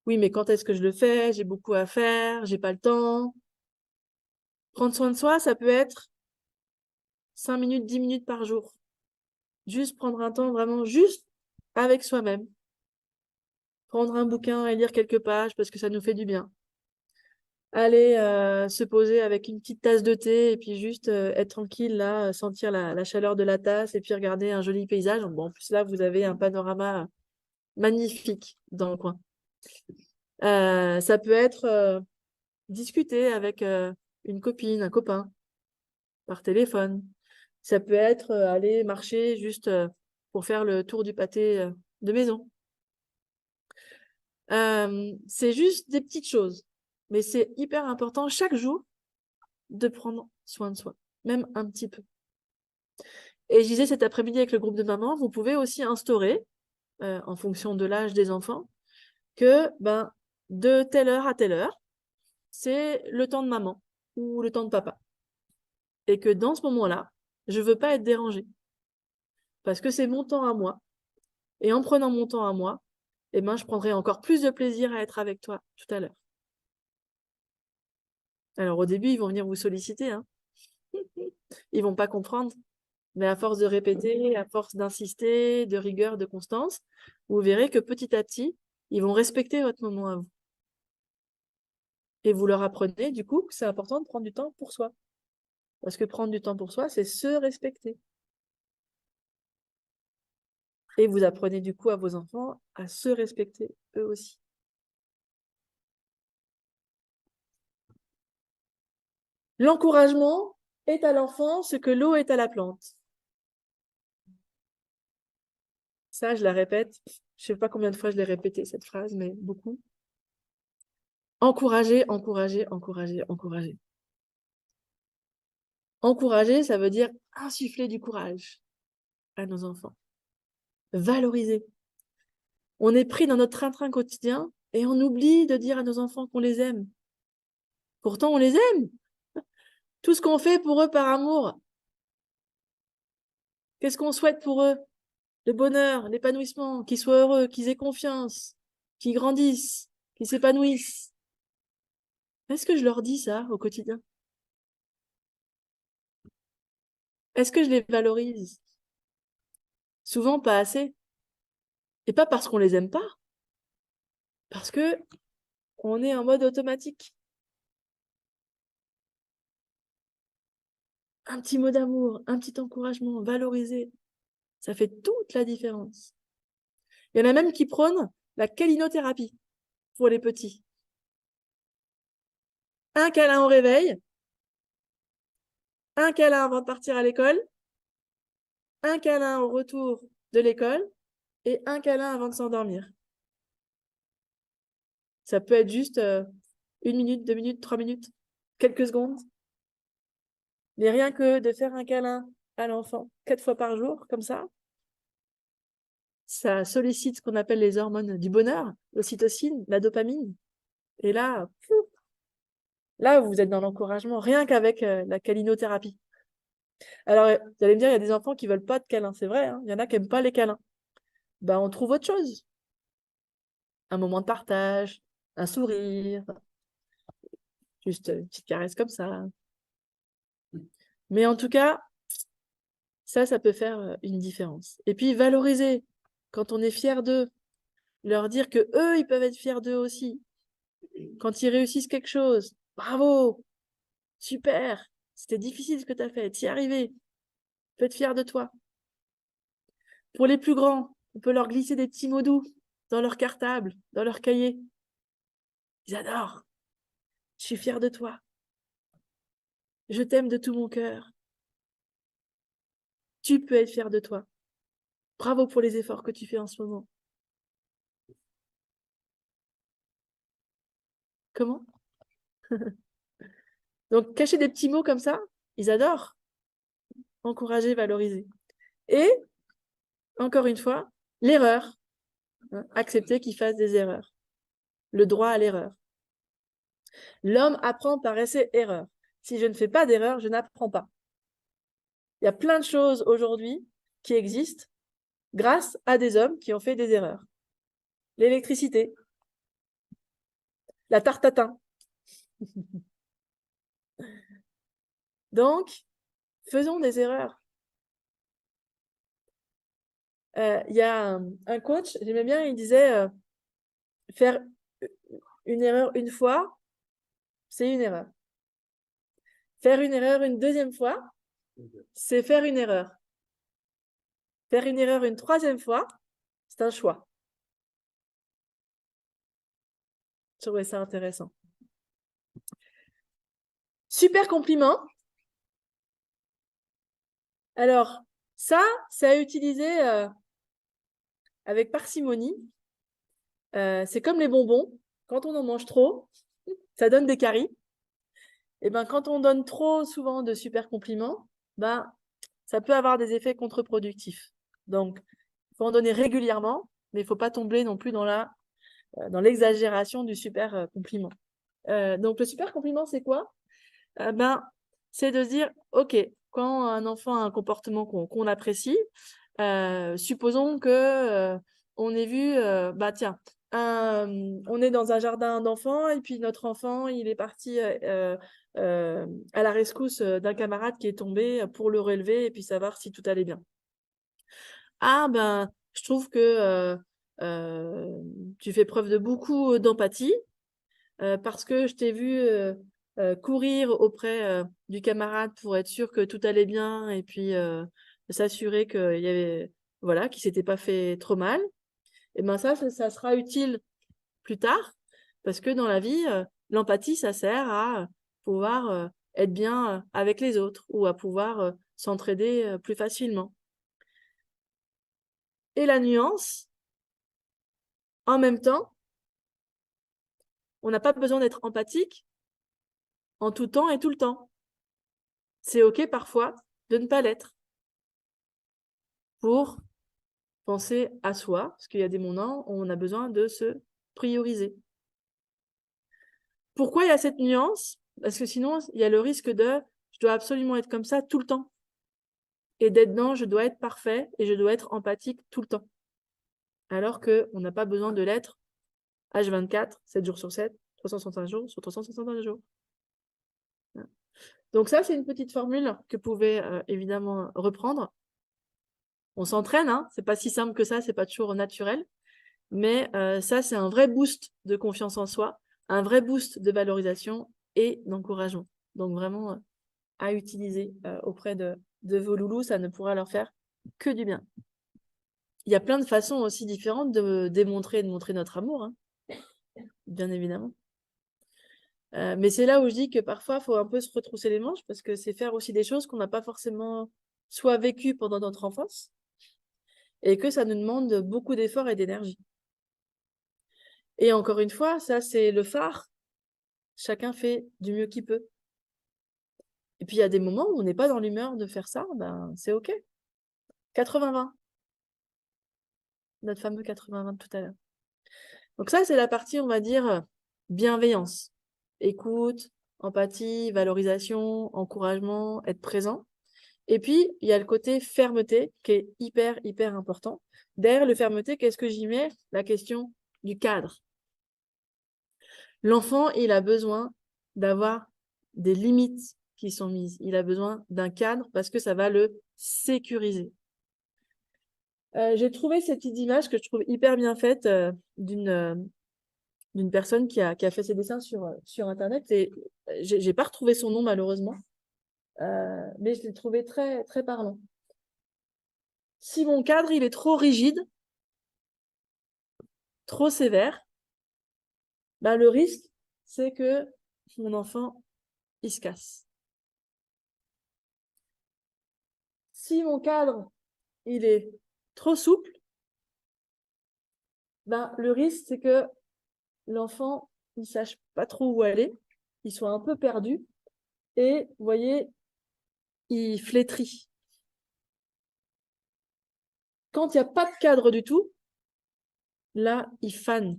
B: Oui, mais quand est-ce que je le fais? J'ai beaucoup à faire, j'ai pas le temps. Prendre soin de soi, ça peut être 5 minutes, 10 minutes par jour. Juste prendre un temps vraiment juste avec soi-même. Prendre un bouquin et lire quelques pages parce que ça nous fait du bien. Aller se poser avec une petite tasse de thé et puis juste être tranquille là, sentir la chaleur de la tasse et puis regarder un joli paysage. Bon, en plus là, vous avez un panorama magnifique dans le coin. Ça peut être discuter avec une copine, un copain, par téléphone. Ça peut être aller marcher juste pour faire le tour du pâté de maison. C'est juste des petites choses. Mais c'est hyper important chaque jour de prendre soin de soi, même un petit peu. Et je disais cet après-midi avec le groupe de mamans, vous pouvez aussi instaurer, en fonction de l'âge des enfants, que de telle heure à telle heure, c'est le temps de maman ou le temps de papa. Et que dans ce moment-là, je ne veux pas être dérangée. Parce que c'est mon temps à moi. Et en prenant mon temps à moi, je prendrai encore plus de plaisir à être avec toi tout à l'heure. Alors au début, ils vont venir vous solliciter. Hein. Ils vont pas comprendre. Mais à force de répéter, à force d'insister, de rigueur, de constance, vous verrez que petit à petit, ils vont respecter votre moment à vous. Et vous leur apprenez, du coup, que c'est important de prendre du temps pour soi. Parce que prendre du temps pour soi, c'est se respecter. Et vous apprenez, du coup, à vos enfants à se respecter eux aussi. L'encouragement est à l'enfant ce que l'eau est à la plante. Ça, je la répète. Je ne sais pas combien de fois je l'ai répété, cette phrase, mais beaucoup. Encourager, encourager, encourager, encourager. Encourager, ça veut dire insuffler du courage à nos enfants. Valoriser. On est pris dans notre train-train quotidien et on oublie de dire à nos enfants qu'on les aime. Pourtant, on les aime. Tout ce qu'on fait pour eux par amour. Qu'est-ce qu'on souhaite pour eux? Le bonheur, l'épanouissement, qu'ils soient heureux, qu'ils aient confiance, qu'ils grandissent, qu'ils s'épanouissent. Est-ce que je leur dis ça au quotidien? Est-ce que je les valorise? Souvent pas assez. Et pas parce qu'on les aime pas, parce que on est en mode automatique. Un petit mot d'amour, un petit encouragement, valoriser, ça fait toute la différence. Il y en a même qui prônent la câlinothérapie pour les petits. Un câlin au réveil, un câlin avant de partir à l'école, un câlin au retour de l'école et un câlin avant de s'endormir. Ça peut être juste 1 minute, 2 minutes, 3 minutes, quelques secondes. Mais rien que de faire un câlin à l'enfant 4 fois par jour, comme ça sollicite ce qu'on appelle les hormones du bonheur, l'ocytocine, la dopamine. Et là, vous êtes dans l'encouragement, rien qu'avec la câlinothérapie. Alors, vous allez me dire, il y a des enfants qui veulent pas de câlins. C'est vrai, hein, il y en a qui n'aiment pas les câlins. Ben, on trouve autre chose. Un moment de partage, un sourire, juste une petite caresse comme ça. Mais en tout cas, ça peut faire une différence. Et puis, valoriser, quand on est fier d'eux, leur dire que eux, ils peuvent être fiers d'eux aussi. Quand ils réussissent quelque chose, bravo, super, c'était difficile ce que tu as fait, t'y es arrivé, tu peux être fier de toi. Pour les plus grands, on peut leur glisser des petits mots doux dans leur cartable, dans leur cahier. Ils adorent. Je suis fière de toi. Je t'aime de tout mon cœur. Tu peux être fier de toi. Bravo pour les efforts que tu fais en ce moment. Comment? Donc, cacher des petits mots comme ça, ils adorent. Encourager, valoriser. Et, encore une fois, l'erreur. Accepter qu'ils fassent des erreurs. Le droit à l'erreur. L'homme apprend par essai-erreur. Si je ne fais pas d'erreur, je n'apprends pas. Il y a plein de choses aujourd'hui qui existent grâce à des hommes qui ont fait des erreurs. L'électricité, la tarte tatin. Donc, faisons des erreurs. Il y a un coach, j'aimais bien, il disait faire une erreur une fois, c'est une erreur. Faire une erreur une deuxième fois, c'est faire une erreur. Faire une erreur une troisième fois, c'est un choix. Je trouvais ça intéressant. Super compliment. Alors, ça, c'est à utiliser avec parcimonie. C'est comme les bonbons. Quand on en mange trop, ça donne des caries. Et ben, quand on donne trop souvent de super compliments, ben, ça peut avoir des effets contre-productifs. Donc, il faut en donner régulièrement, mais il ne faut pas tomber non plus dans l'exagération du super compliment. Donc, le super compliment, c'est quoi? Ben, c'est de se dire, OK, quand un enfant a un comportement qu'on apprécie, supposons que on ait vu, bah tiens, on est dans un jardin d'enfants et puis notre enfant, il est parti à la rescousse d'un camarade qui est tombé pour le relever et puis savoir si tout allait bien. Ah ben, je trouve que tu fais preuve de beaucoup d'empathie parce que je t'ai vu courir auprès du camarade pour être sûr que tout allait bien et puis s'assurer qu'il y avait, voilà, qu'il s'était pas fait trop mal. Et ben ça sera utile plus tard parce que dans la vie, l'empathie, ça sert à pouvoir être bien avec les autres ou à pouvoir s'entraider plus facilement. Et la nuance, en même temps, on n'a pas besoin d'être empathique en tout temps et tout le temps. C'est OK parfois de ne pas l'être pour penser à soi, parce qu'il y a des moments où on a besoin de se prioriser. Pourquoi il y a cette nuance? Parce que sinon, il y a le risque de je dois absolument être comme ça tout le temps. Et d'être dans je dois être parfait et je dois être empathique tout le temps. Alors qu'on n'a pas besoin de l'être H24, 7 jours sur 7, 365 jours sur 365 jours. Donc ça, c'est une petite formule que vous pouvez évidemment reprendre. On s'entraîne, hein, c'est pas si simple que ça, c'est pas toujours naturel. Mais ça, c'est un vrai boost de confiance en soi, un vrai boost de valorisation et d'encouragement. Donc vraiment à utiliser auprès de vos loulous, ça ne pourra leur faire que du bien. Il y a plein de façons aussi différentes de démontrer et de montrer notre amour, hein, bien évidemment. Mais c'est là où je dis que parfois, il faut un peu se retrousser les manches parce que c'est faire aussi des choses qu'on n'a pas forcément soit vécues pendant notre enfance et que ça nous demande beaucoup d'efforts et d'énergie. Et encore une fois, ça, c'est le phare. Chacun fait du mieux qu'il peut. Et puis, il y a des moments où on n'est pas dans l'humeur de faire ça, ben, c'est OK. 80-20. Notre fameux 80-20 de tout à l'heure. Donc ça, c'est la partie, on va dire, bienveillance. Écoute, empathie, valorisation, encouragement, être présent. Et puis, il y a le côté fermeté qui est hyper, hyper important. Derrière le fermeté, qu'est-ce que j'y mets? La question du cadre. L'enfant, il a besoin d'avoir des limites qui sont mises. Il a besoin d'un cadre parce que ça va le sécuriser. J'ai trouvé cette image que je trouve hyper bien faite d'une personne qui a fait ses dessins sur Internet. Et j'ai pas retrouvé son nom malheureusement, mais je l'ai trouvé très, très parlant. Si mon cadre il est trop rigide, trop sévère, bah, le risque, c'est que mon enfant, il se casse. Si mon cadre, il est trop souple, ben, le risque, c'est que l'enfant, il ne sache pas trop où aller, il soit un peu perdu, et vous voyez, il flétrit. Quand il n'y a pas de cadre du tout, là, il fane,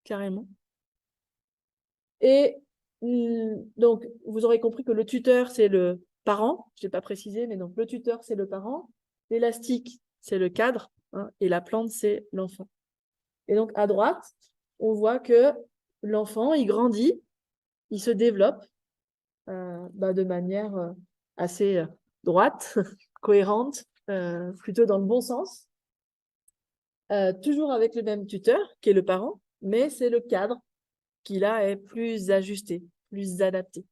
B: carrément. Et donc, vous aurez compris que le tuteur, c'est le parent, je n'ai pas précisé, mais donc le tuteur, c'est le parent, l'élastique, c'est le cadre, hein, et la plante, c'est l'enfant. Et donc, à droite, on voit que l'enfant, il grandit, il se développe de manière assez droite, cohérente, plutôt dans le bon sens. Toujours avec le même tuteur, qui est le parent, mais c'est le cadre qui, là, est plus ajusté, plus adapté.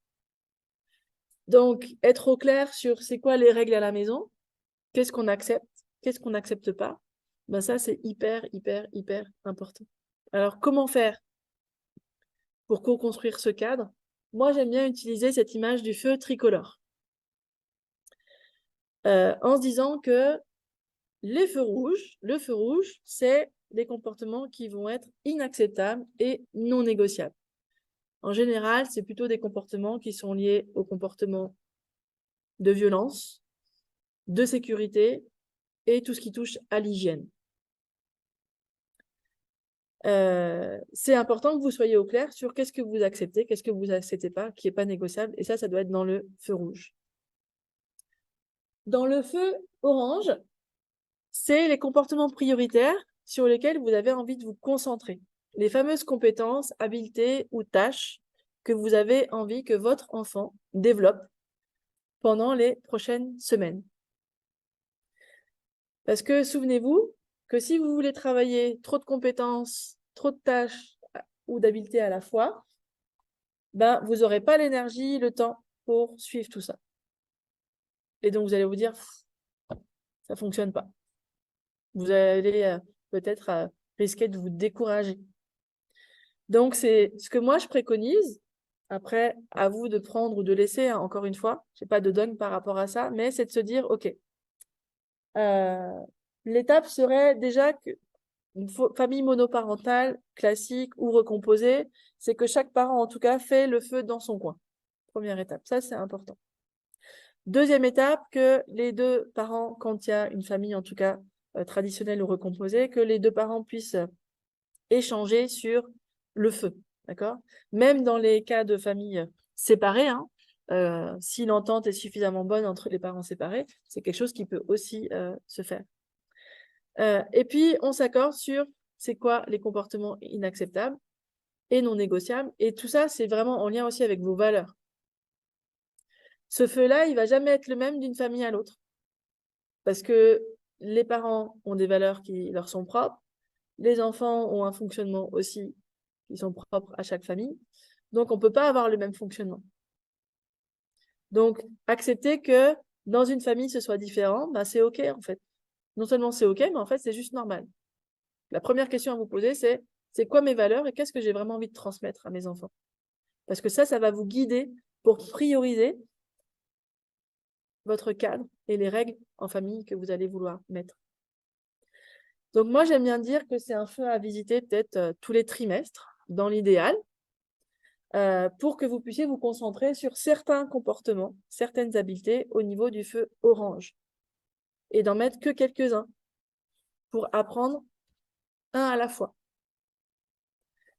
B: Donc, être au clair sur c'est quoi les règles à la maison, qu'est-ce qu'on accepte, qu'est-ce qu'on n'accepte pas, ben ça, c'est hyper, hyper, hyper important. Alors, comment faire pour co-construire ce cadre? Moi, j'aime bien utiliser cette image du feu tricolore. En se disant que le feu rouge, c'est des comportements qui vont être inacceptables et non négociables. En général, c'est plutôt des comportements qui sont liés aux comportements de violence, de sécurité et tout ce qui touche à l'hygiène. C'est important que vous soyez au clair sur qu'est-ce que vous acceptez, qu'est-ce que vous n'acceptez pas, qui n'est pas négociable. Et ça doit être dans le feu rouge. Dans le feu orange, c'est les comportements prioritaires sur lesquels vous avez envie de vous concentrer. Les fameuses compétences, habiletés ou tâches que vous avez envie que votre enfant développe pendant les prochaines semaines. Parce que souvenez-vous que si vous voulez travailler trop de compétences, trop de tâches ou d'habiletés à la fois, ben, vous n'aurez pas l'énergie, le temps pour suivre tout ça. Et donc, vous allez vous dire, ça ne fonctionne pas. Vous allez peut-être risquer de vous décourager. Donc, c'est ce que moi, je préconise. Après, à vous de prendre ou de laisser, hein, encore une fois, je n'ai pas de dogme par rapport à ça, mais c'est de se dire, OK, l'étape serait déjà qu'une famille monoparentale, classique ou recomposée, c'est que chaque parent, en tout cas, fait le feu dans son coin. Première étape, ça, c'est important. Deuxième étape, que les deux parents, quand il y a une famille, en tout cas, traditionnelle ou recomposée, que les deux parents puissent échanger sur le feu, d'accord? Même dans les cas de famille séparée, hein, si l'entente est suffisamment bonne entre les parents séparés, c'est quelque chose qui peut aussi se faire. Et puis, on s'accorde sur c'est quoi les comportements inacceptables et non négociables. Et tout ça, c'est vraiment en lien aussi avec vos valeurs. Ce feu-là, il ne va jamais être le même d'une famille à l'autre. Parce que les parents ont des valeurs qui leur sont propres, les enfants ont un fonctionnement aussi qui sont propres à chaque famille. Donc, on ne peut pas avoir le même fonctionnement. Donc, accepter que dans une famille, ce soit différent, ben, c'est OK en fait. Non seulement c'est OK, mais en fait, c'est juste normal. La première question à vous poser, c'est quoi mes valeurs et qu'est-ce que j'ai vraiment envie de transmettre à mes enfants? Parce que ça va vous guider pour prioriser votre cadre et les règles en famille que vous allez vouloir mettre. Donc moi, j'aime bien dire que c'est un feu à visiter peut-être tous les trimestres, dans l'idéal, pour que vous puissiez vous concentrer sur certains comportements, certaines habiletés au niveau du feu orange. Et d'en mettre que quelques-uns pour apprendre un à la fois.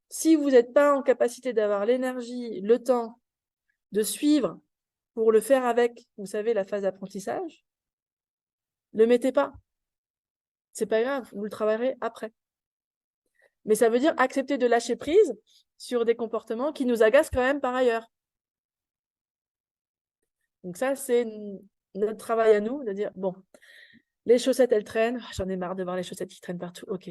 B: Si vous n'êtes pas en capacité d'avoir l'énergie, le temps de suivre pour le faire avec, vous savez, la phase d'apprentissage, ne le mettez pas. C'est pas grave, vous le travaillerez après. Mais ça veut dire accepter de lâcher prise sur des comportements qui nous agacent quand même par ailleurs. Donc ça, c'est notre travail à nous, de dire, bon, les chaussettes, elles traînent, j'en ai marre de voir les chaussettes qui traînent partout, ok,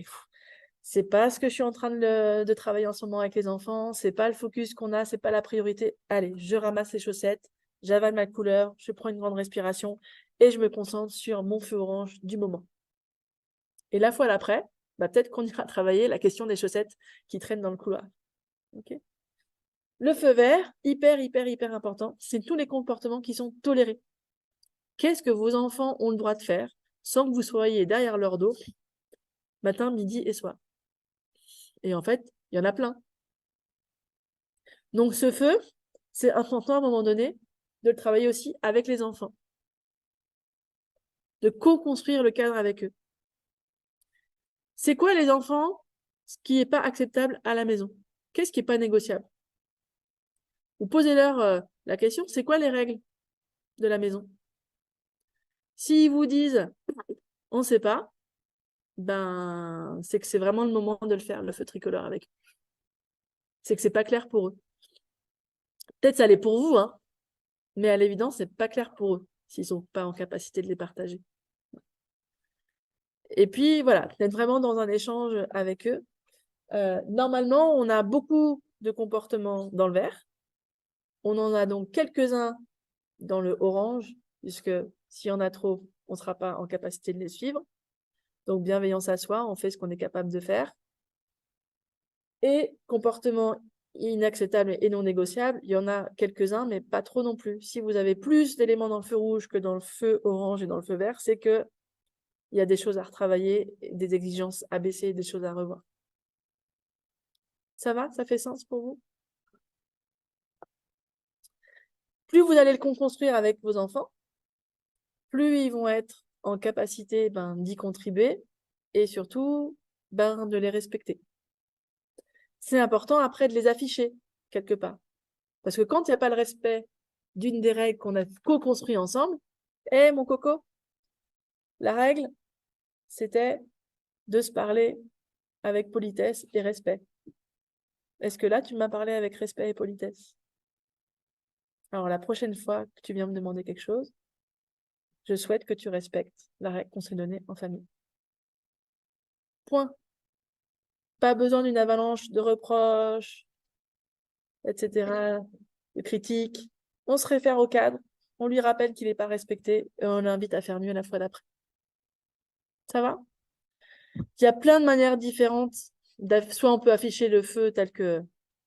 B: c'est pas ce que je suis en train de travailler en ce moment avec les enfants, c'est pas le focus qu'on a, c'est pas la priorité. Allez, je ramasse les chaussettes, j'avale ma couleur, je prends une grande respiration et je me concentre sur mon feu orange du moment. Et la fois d'après, bah, peut-être qu'on ira travailler la question des chaussettes qui traînent dans le couloir. Okay. Le feu vert, hyper important, c'est tous les comportements qui sont tolérés. Qu'est-ce que vos enfants ont le droit de faire sans que vous soyez derrière leur dos, matin, midi et soir? Et en fait, il y en a plein. Donc ce feu, c'est important à un moment donné de le travailler aussi avec les enfants. De co-construire le cadre avec eux. C'est quoi les enfants, ce qui n'est pas acceptable à la maison? Qu'est-ce qui n'est pas négociable? Vous posez-leur la question, c'est quoi les règles de la maison? S'ils vous disent, on ne sait pas, ben, c'est que c'est vraiment le moment de le faire, le feu tricolore avec eux. C'est que c'est pas clair pour eux. Peut-être ça l'est pour vous, hein, mais à l'évidence, c'est pas clair pour eux s'ils sont pas en capacité de les partager. Et puis, voilà, d'être vraiment dans un échange avec eux. Normalement, on a beaucoup de comportements dans le vert. On en a donc quelques-uns dans le orange, puisque s'il y en a trop, on ne sera pas en capacité de les suivre. Donc, bienveillance à soi, on fait ce qu'on est capable de faire. Et comportements inacceptables et non négociables, il y en a quelques-uns, mais pas trop non plus. Si vous avez plus d'éléments dans le feu rouge que dans le feu orange et dans le feu vert, c'est qu'il y a des choses à retravailler, des exigences à baisser, des choses à revoir. Ça va? Ça fait sens pour vous? Plus vous allez le construire avec vos enfants, plus ils vont être en capacité d'y contribuer et surtout de les respecter. C'est important après de les afficher quelque part. Parce que quand il n'y a pas le respect d'une des règles qu'on a co-construit ensemble, mon coco, la règle, c'était de se parler avec politesse et respect. Est-ce que là, tu m'as parlé avec respect et politesse? Alors, la prochaine fois que tu viens me demander quelque chose, je souhaite que tu respectes la règle qu'on s'est donnée en famille. Point. Pas besoin d'une avalanche de reproches, etc., de critiques. On se réfère au cadre, on lui rappelle qu'il n'est pas respecté et on l'invite à faire mieux la fois d'après. Ça va? Il y a plein de manières différentes. Soit on peut afficher le feu tel que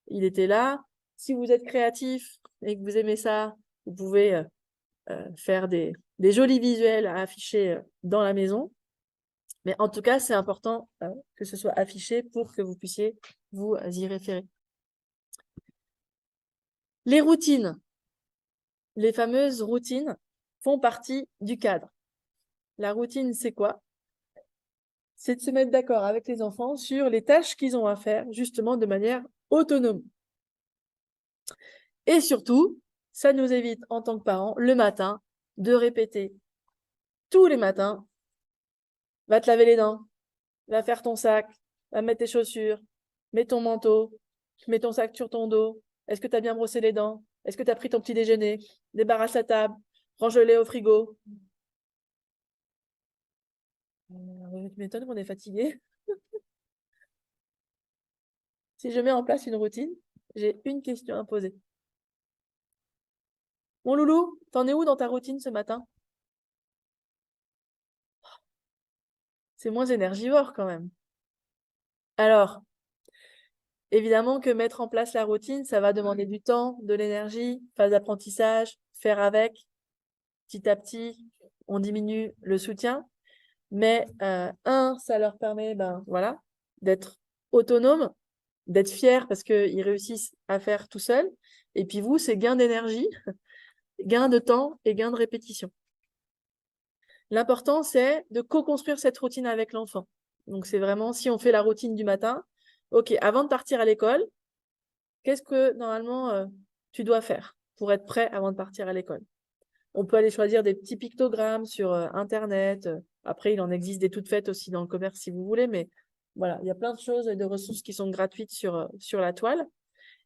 B: il était là. Si vous êtes créatif et que vous aimez ça, vous pouvez faire des jolis visuels à afficher dans la maison. Mais en tout cas, c'est important que ce soit affiché pour que vous puissiez vous y référer. Les routines, les fameuses routines, font partie du cadre. La routine, c'est quoi? C'est de se mettre d'accord avec les enfants sur les tâches qu'ils ont à faire, justement de manière autonome. Et surtout, ça nous évite, en tant que parents, le matin, de répéter tous les matins, va te laver les dents, va faire ton sac, va mettre tes chaussures, mets ton manteau, mets ton sac sur ton dos. Est-ce que tu as bien brossé les dents? Est-ce que tu as pris ton petit déjeuner? Débarrasse la table, range-les au frigo. Tu m'étonnes qu'on est fatigué. Si je mets en place une routine, j'ai une question à poser. Mon loulou, t'en es où dans ta routine ce matin? C'est moins énergivore quand même. Alors, évidemment que mettre en place la routine, ça va demander du temps, de l'énergie, phase d'apprentissage, faire avec. Petit à petit, on diminue le soutien. Mais ça leur permet voilà, d'être autonomes, d'être fiers parce qu'ils réussissent à faire tout seuls. Et puis vous, c'est gain d'énergie, gain de temps et gain de répétition. L'important, c'est de co-construire cette routine avec l'enfant. Donc, c'est vraiment, si on fait la routine du matin, OK, avant de partir à l'école, qu'est-ce que, normalement, tu dois faire pour être prêt avant de partir à l'école? On peut aller choisir des petits pictogrammes sur Internet. Après, il en existe des toutes faites aussi dans le commerce si vous voulez, mais voilà, il y a plein de choses et de ressources qui sont gratuites sur la toile.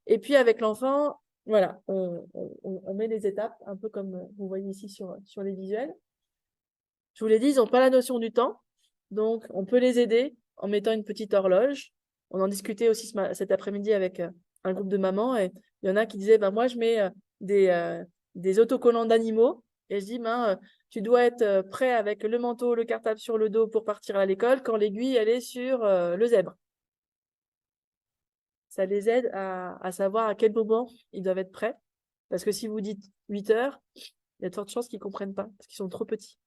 B: Et puis, avec l'enfant, voilà, on met les étapes, un peu comme vous voyez ici sur les visuels. Je vous l'ai dit, ils n'ont pas la notion du temps. Donc, on peut les aider en mettant une petite horloge. On en discutait aussi cet après-midi avec un groupe de mamans. Et il y en a qui disaient, moi, je mets des autocollants d'animaux. Et je dis, tu dois être prêt avec le manteau, le cartable sur le dos pour partir à l'école quand l'aiguille, elle est sur le zèbre. Ça les aide à savoir à quel moment ils doivent être prêts. Parce que si vous dites 8 heures, il y a de fortes chances qu'ils ne comprennent pas parce qu'ils sont trop petits.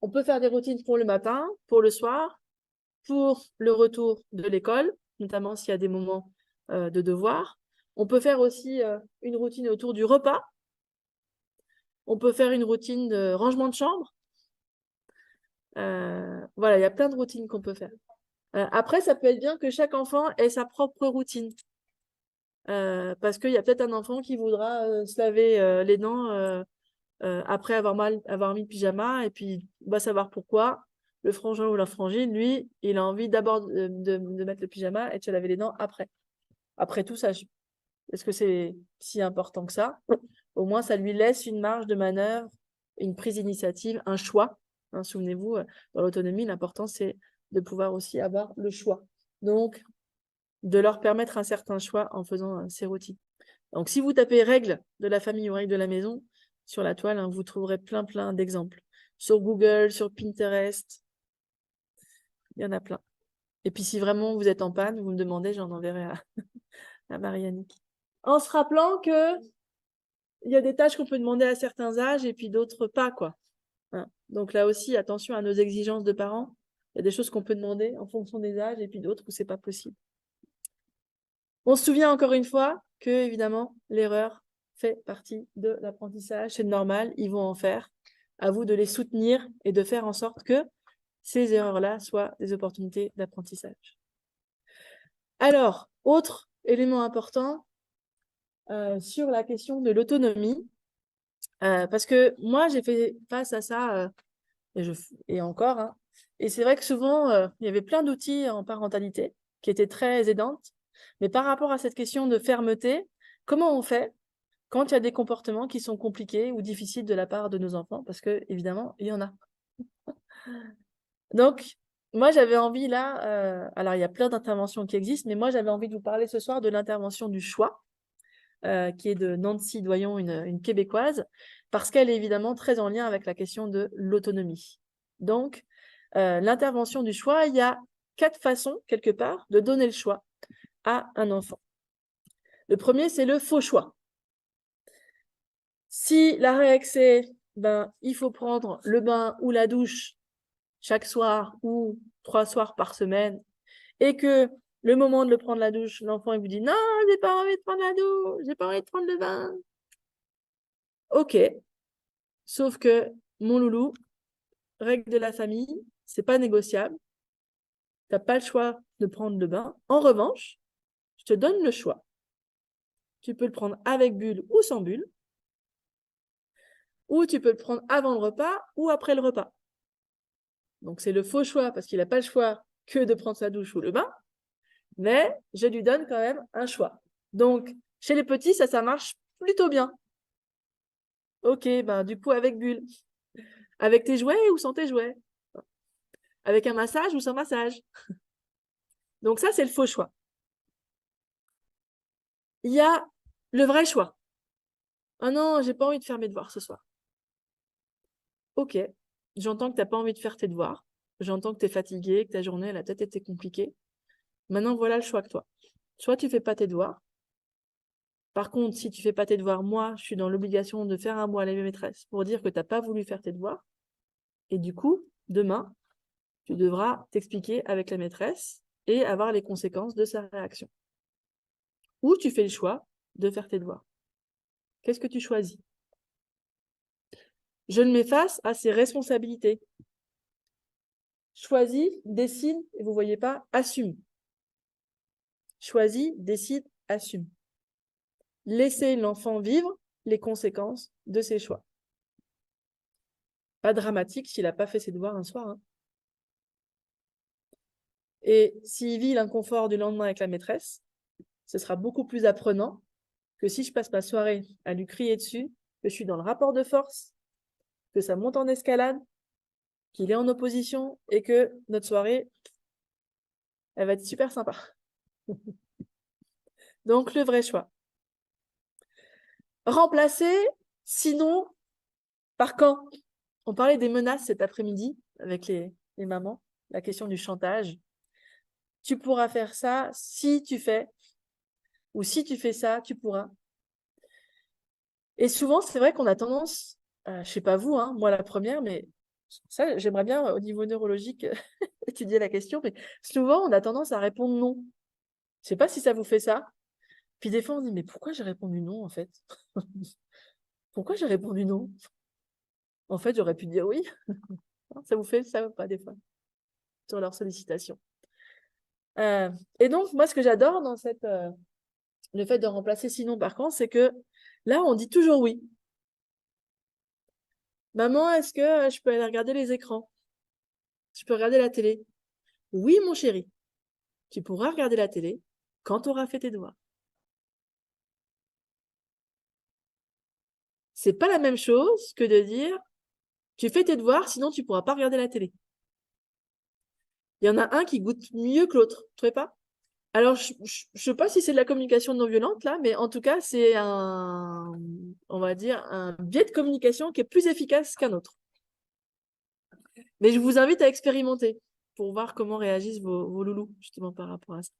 B: On peut faire des routines pour le matin, pour le soir, pour le retour de l'école, notamment s'il y a des moments de devoir. On peut faire aussi une routine autour du repas. On peut faire une routine de rangement de chambre. Voilà, il y a plein de routines qu'on peut faire. Après, ça peut être bien que chaque enfant ait sa propre routine. Parce qu'il y a peut-être un enfant qui voudra se laver les dents après avoir mis le pyjama, et puis on va savoir pourquoi. Le frangin ou la frangine, lui, il a envie d'abord de mettre le pyjama et de se laver les dents après. Après tout, ça, est-ce que c'est si important que ça? Au moins, ça lui laisse une marge de manœuvre, une prise d'initiative, un choix. Hein, souvenez-vous, dans l'autonomie, l'important, c'est de pouvoir aussi avoir le choix. Donc, de leur permettre un certain choix en faisant ces routines. Donc, si vous tapez règles de la famille ou règles de la maison sur la toile, vous trouverez plein d'exemples. Sur Google, sur Pinterest, il y en a plein. Et puis, si vraiment vous êtes en panne, vous me demandez, j'en enverrai à Marie-Annick. En se rappelant que il y a des tâches qu'on peut demander à certains âges et puis d'autres pas, quoi. Hein. Donc là aussi, attention à nos exigences de parents. Il y a des choses qu'on peut demander en fonction des âges et puis d'autres où c'est pas possible. On se souvient encore une fois que, évidemment, l'erreur fait partie de l'apprentissage. C'est normal, ils vont en faire. À vous de les soutenir et de faire en sorte que ces erreurs-là soient des opportunités d'apprentissage. Alors, autre élément important sur la question de l'autonomie, parce que moi, j'ai fait face à ça, et encore, hein, et c'est vrai que souvent, il y avait plein d'outils en parentalité qui étaient très aidantes, mais par rapport à cette question de fermeté, comment on fait quand il y a des comportements qui sont compliqués ou difficiles de la part de nos enfants, parce que évidemment, il y en a. Donc, moi, j'avais envie là, alors il y a plein d'interventions qui existent, mais moi, j'avais envie de vous parler ce soir de l'intervention du choix, qui est de Nancy Doyon, une Québécoise, parce qu'elle est évidemment très en lien avec la question de l'autonomie. Donc, l'intervention du choix, il y a 4 façons, quelque part, de donner le choix à un enfant. Le premier, c'est le faux choix. Si la règle, c'est il faut prendre le bain ou la douche chaque soir ou 3 soirs par semaine, et que le moment de le prendre la douche, l'enfant il vous dit « Non, j'ai pas envie de prendre la douche, j'ai pas envie de prendre le bain. » Ok, sauf que, mon loulou, règle de la famille, c'est pas négociable. T'as pas le choix de prendre le bain. En revanche, je te donne le choix. Tu peux le prendre avec bulle ou sans bulle, ou tu peux le prendre avant le repas ou après le repas. Donc, c'est le faux choix parce qu'il n'a pas le choix que de prendre sa douche ou le bain, mais je lui donne quand même un choix. Donc, chez les petits, ça marche plutôt bien. Ok, du coup, avec bulle. Avec tes jouets ou sans tes jouets? Avec un massage ou sans massage? Donc ça, c'est le faux choix. Il y a le vrai choix. Ah non, j'ai pas envie de faire mes devoirs ce soir. Ok, j'entends que tu n'as pas envie de faire tes devoirs. J'entends que tu es fatigué, que ta journée, elle a peut-être été compliquée. Maintenant, voilà le choix que toi. Soit tu fais pas tes devoirs. Par contre, si tu fais pas tes devoirs, moi, je suis dans l'obligation de faire un mot à la maîtresse pour dire que tu n'as pas voulu faire tes devoirs. Et du coup, demain, tu devras t'expliquer avec la maîtresse et avoir les conséquences de sa réaction. Ou tu fais le choix de faire tes devoirs. Qu'est-ce que tu choisis? Je le mets face à ses responsabilités. Choisis, décide, et vous ne voyez pas, assume. Choisis, décide, assume. Laissez l'enfant vivre les conséquences de ses choix. Pas dramatique s'il n'a pas fait ses devoirs un soir. Hein. Et s'il vit l'inconfort du lendemain avec la maîtresse, ce sera beaucoup plus apprenant que si je passe ma soirée à lui crier dessus, que je suis dans le rapport de force, que ça monte en escalade, qu'il est en opposition et que notre soirée, elle va être super sympa. Donc, le vrai choix. Remplacer, sinon, par quand? On parlait des menaces cet après-midi avec les mamans, la question du chantage. Tu pourras faire ça si tu fais, ou si tu fais ça, tu pourras. Et souvent, c'est vrai qu'on a tendance, je ne sais pas vous, hein, moi la première, mais ça, j'aimerais bien au niveau neurologique étudier la question, mais souvent, on a tendance à répondre non. Je ne sais pas si ça vous fait ça. Puis des fois, on dit, mais pourquoi j'ai répondu non, en fait? Pourquoi j'ai répondu non? En fait, j'aurais pu dire oui. Ça vous fait ça ou pas, des fois, sur leur sollicitation? Et donc, moi, ce que j'adore dans le fait de remplacer sinon par quand, c'est que là, on dit toujours oui. Maman, est-ce que je peux aller regarder les écrans? Je peux regarder la télé? Oui, mon chéri. Tu pourras regarder la télé quand tu auras fait tes devoirs. C'est pas la même chose que de dire tu fais tes devoirs, sinon tu pourras pas regarder la télé. Il y en a un qui goûte mieux que l'autre, tu ne trouvez pas? Alors, je ne sais pas si c'est de la communication non violente, là, mais en tout cas, c'est on va dire, un biais de communication qui est plus efficace qu'un autre. Mais je vous invite à expérimenter pour voir comment réagissent vos loulous, justement, par rapport à ça.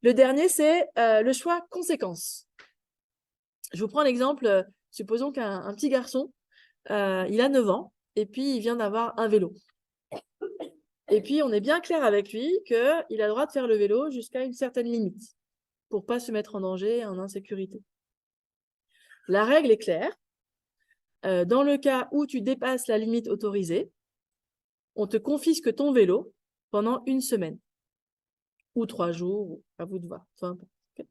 B: Le dernier, c'est le choix conséquence. Je vous prends l'exemple, supposons qu'un petit garçon, il a 9 ans, et puis il vient d'avoir un vélo. Et puis, on est bien clair avec lui qu'il a le droit de faire le vélo jusqu'à une certaine limite pour ne pas se mettre en danger, en insécurité. La règle est claire. Dans le cas où tu dépasses la limite autorisée, on te confisque ton vélo pendant 1 semaine. Ou 3 jours, à vous de voir. Enfin, okay.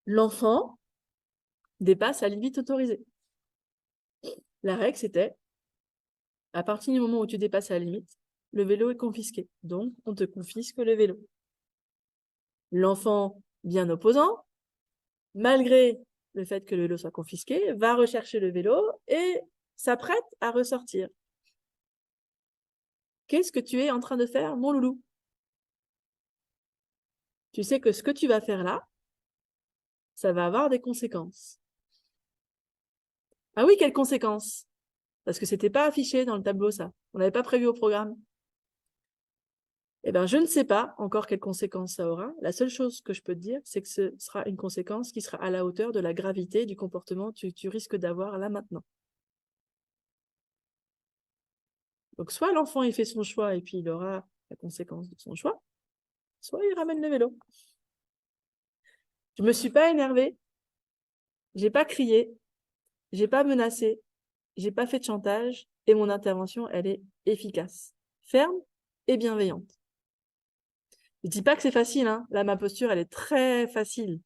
B: L'enfant dépasse la limite autorisée. La règle, c'était, à partir du moment où tu dépasses la limite, le vélo est confisqué. Donc, on te confisque le vélo. L'enfant bien opposant, malgré le fait que le vélo soit confisqué, va rechercher le vélo et s'apprête à ressortir. Qu'est-ce que tu es en train de faire, mon loulou? Tu sais que ce que tu vas faire là, ça va avoir des conséquences. Ah oui, quelles conséquences? Parce que c'était pas affiché dans le tableau, ça. On n'avait pas prévu au programme. Eh bien, je ne sais pas encore quelles conséquences ça aura. La seule chose que je peux te dire, c'est que ce sera une conséquence qui sera à la hauteur de la gravité du comportement que tu risques d'avoir là maintenant. Donc, soit l'enfant, il fait son choix et puis il aura la conséquence de son choix, soit il ramène le vélo. Je ne me suis pas énervée, j'ai pas crié, j'ai pas menacé, j'ai pas fait de chantage et mon intervention, elle est efficace, ferme et bienveillante. Je dis pas que c'est facile, hein. Là, ma posture, elle est très facile.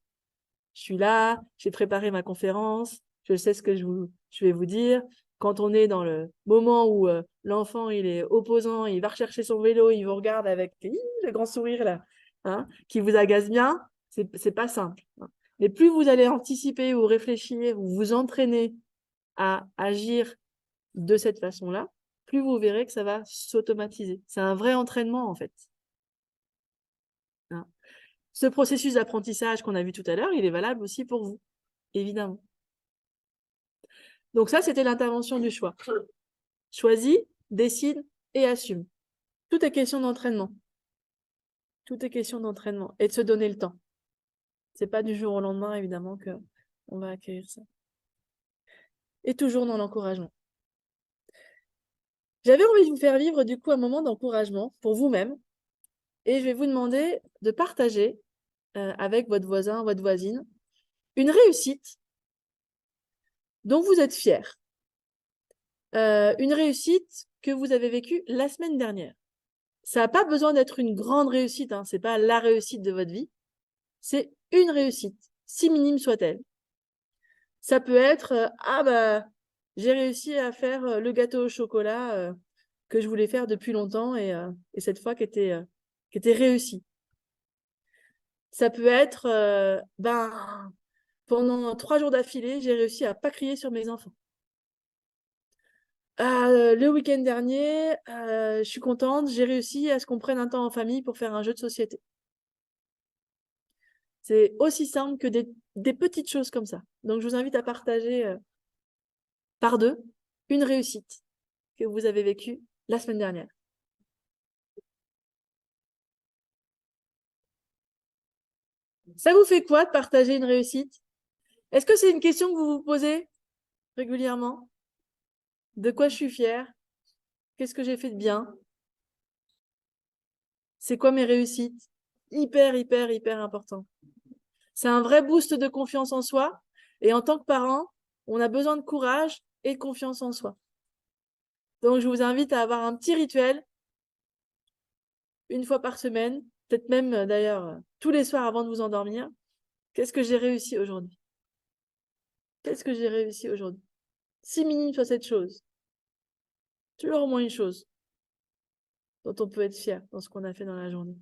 B: Je suis là, j'ai préparé ma conférence, je sais ce que je vais vous dire. Quand on est dans le moment où l'enfant, il est opposant, il va rechercher son vélo, il vous regarde avec le grand sourire là, hein, qui vous agace bien, c'est pas simple, hein. Mais plus vous allez anticiper ou réfléchir ou vous entraîner à agir de cette façon-là, plus vous verrez que ça va s'automatiser. C'est un vrai entraînement en fait, hein. Ce processus d'apprentissage qu'on a vu tout à l'heure, il est valable aussi pour vous, évidemment. Donc ça, c'était l'intervention du choix. Choisis, décide et assume. Tout est question d'entraînement. Tout est question d'entraînement et de se donner le temps. C'est pas du jour au lendemain, évidemment, que on va acquérir ça. Et toujours dans l'encouragement. J'avais envie de vous faire vivre du coup un moment d'encouragement pour vous-même. Et je vais vous demander de partager avec votre voisin, votre voisine, une réussite dont vous êtes fier. Une réussite que vous avez vécue la semaine dernière. Ça n'a pas besoin d'être une grande réussite, hein. Ce n'est pas la réussite de votre vie. C'est une réussite, si minime soit-elle. Ça peut être ah bah j'ai réussi à faire le gâteau au chocolat que je voulais faire depuis longtemps et cette fois qui était réussi. Ça peut être ben pendant 3 jours d'affilée, j'ai réussi à pas crier sur mes enfants. Le week-end dernier, je suis contente, j'ai réussi à ce qu'on prenne un temps en famille pour faire un jeu de société. C'est aussi simple que des petites choses comme ça. Donc, je vous invite à partager par deux une réussite que vous avez vécue la semaine dernière. Ça vous fait quoi de partager une réussite? Est-ce que c'est une question que vous vous posez régulièrement? De quoi je suis fière? Qu'est-ce que j'ai fait de bien? C'est quoi mes réussites? Hyper, hyper, hyper important. C'est un vrai boost de confiance en soi. Et en tant que parent, on a besoin de courage et de confiance en soi. Donc, je vous invite à avoir un petit rituel, une fois par semaine, peut-être même d'ailleurs tous les soirs avant de vous endormir. Qu'est-ce que j'ai réussi aujourd'hui? Qu'est-ce que j'ai réussi aujourd'hui? Si minime soit cette chose, toujours au moins une chose dont on peut être fier dans ce qu'on a fait dans la journée.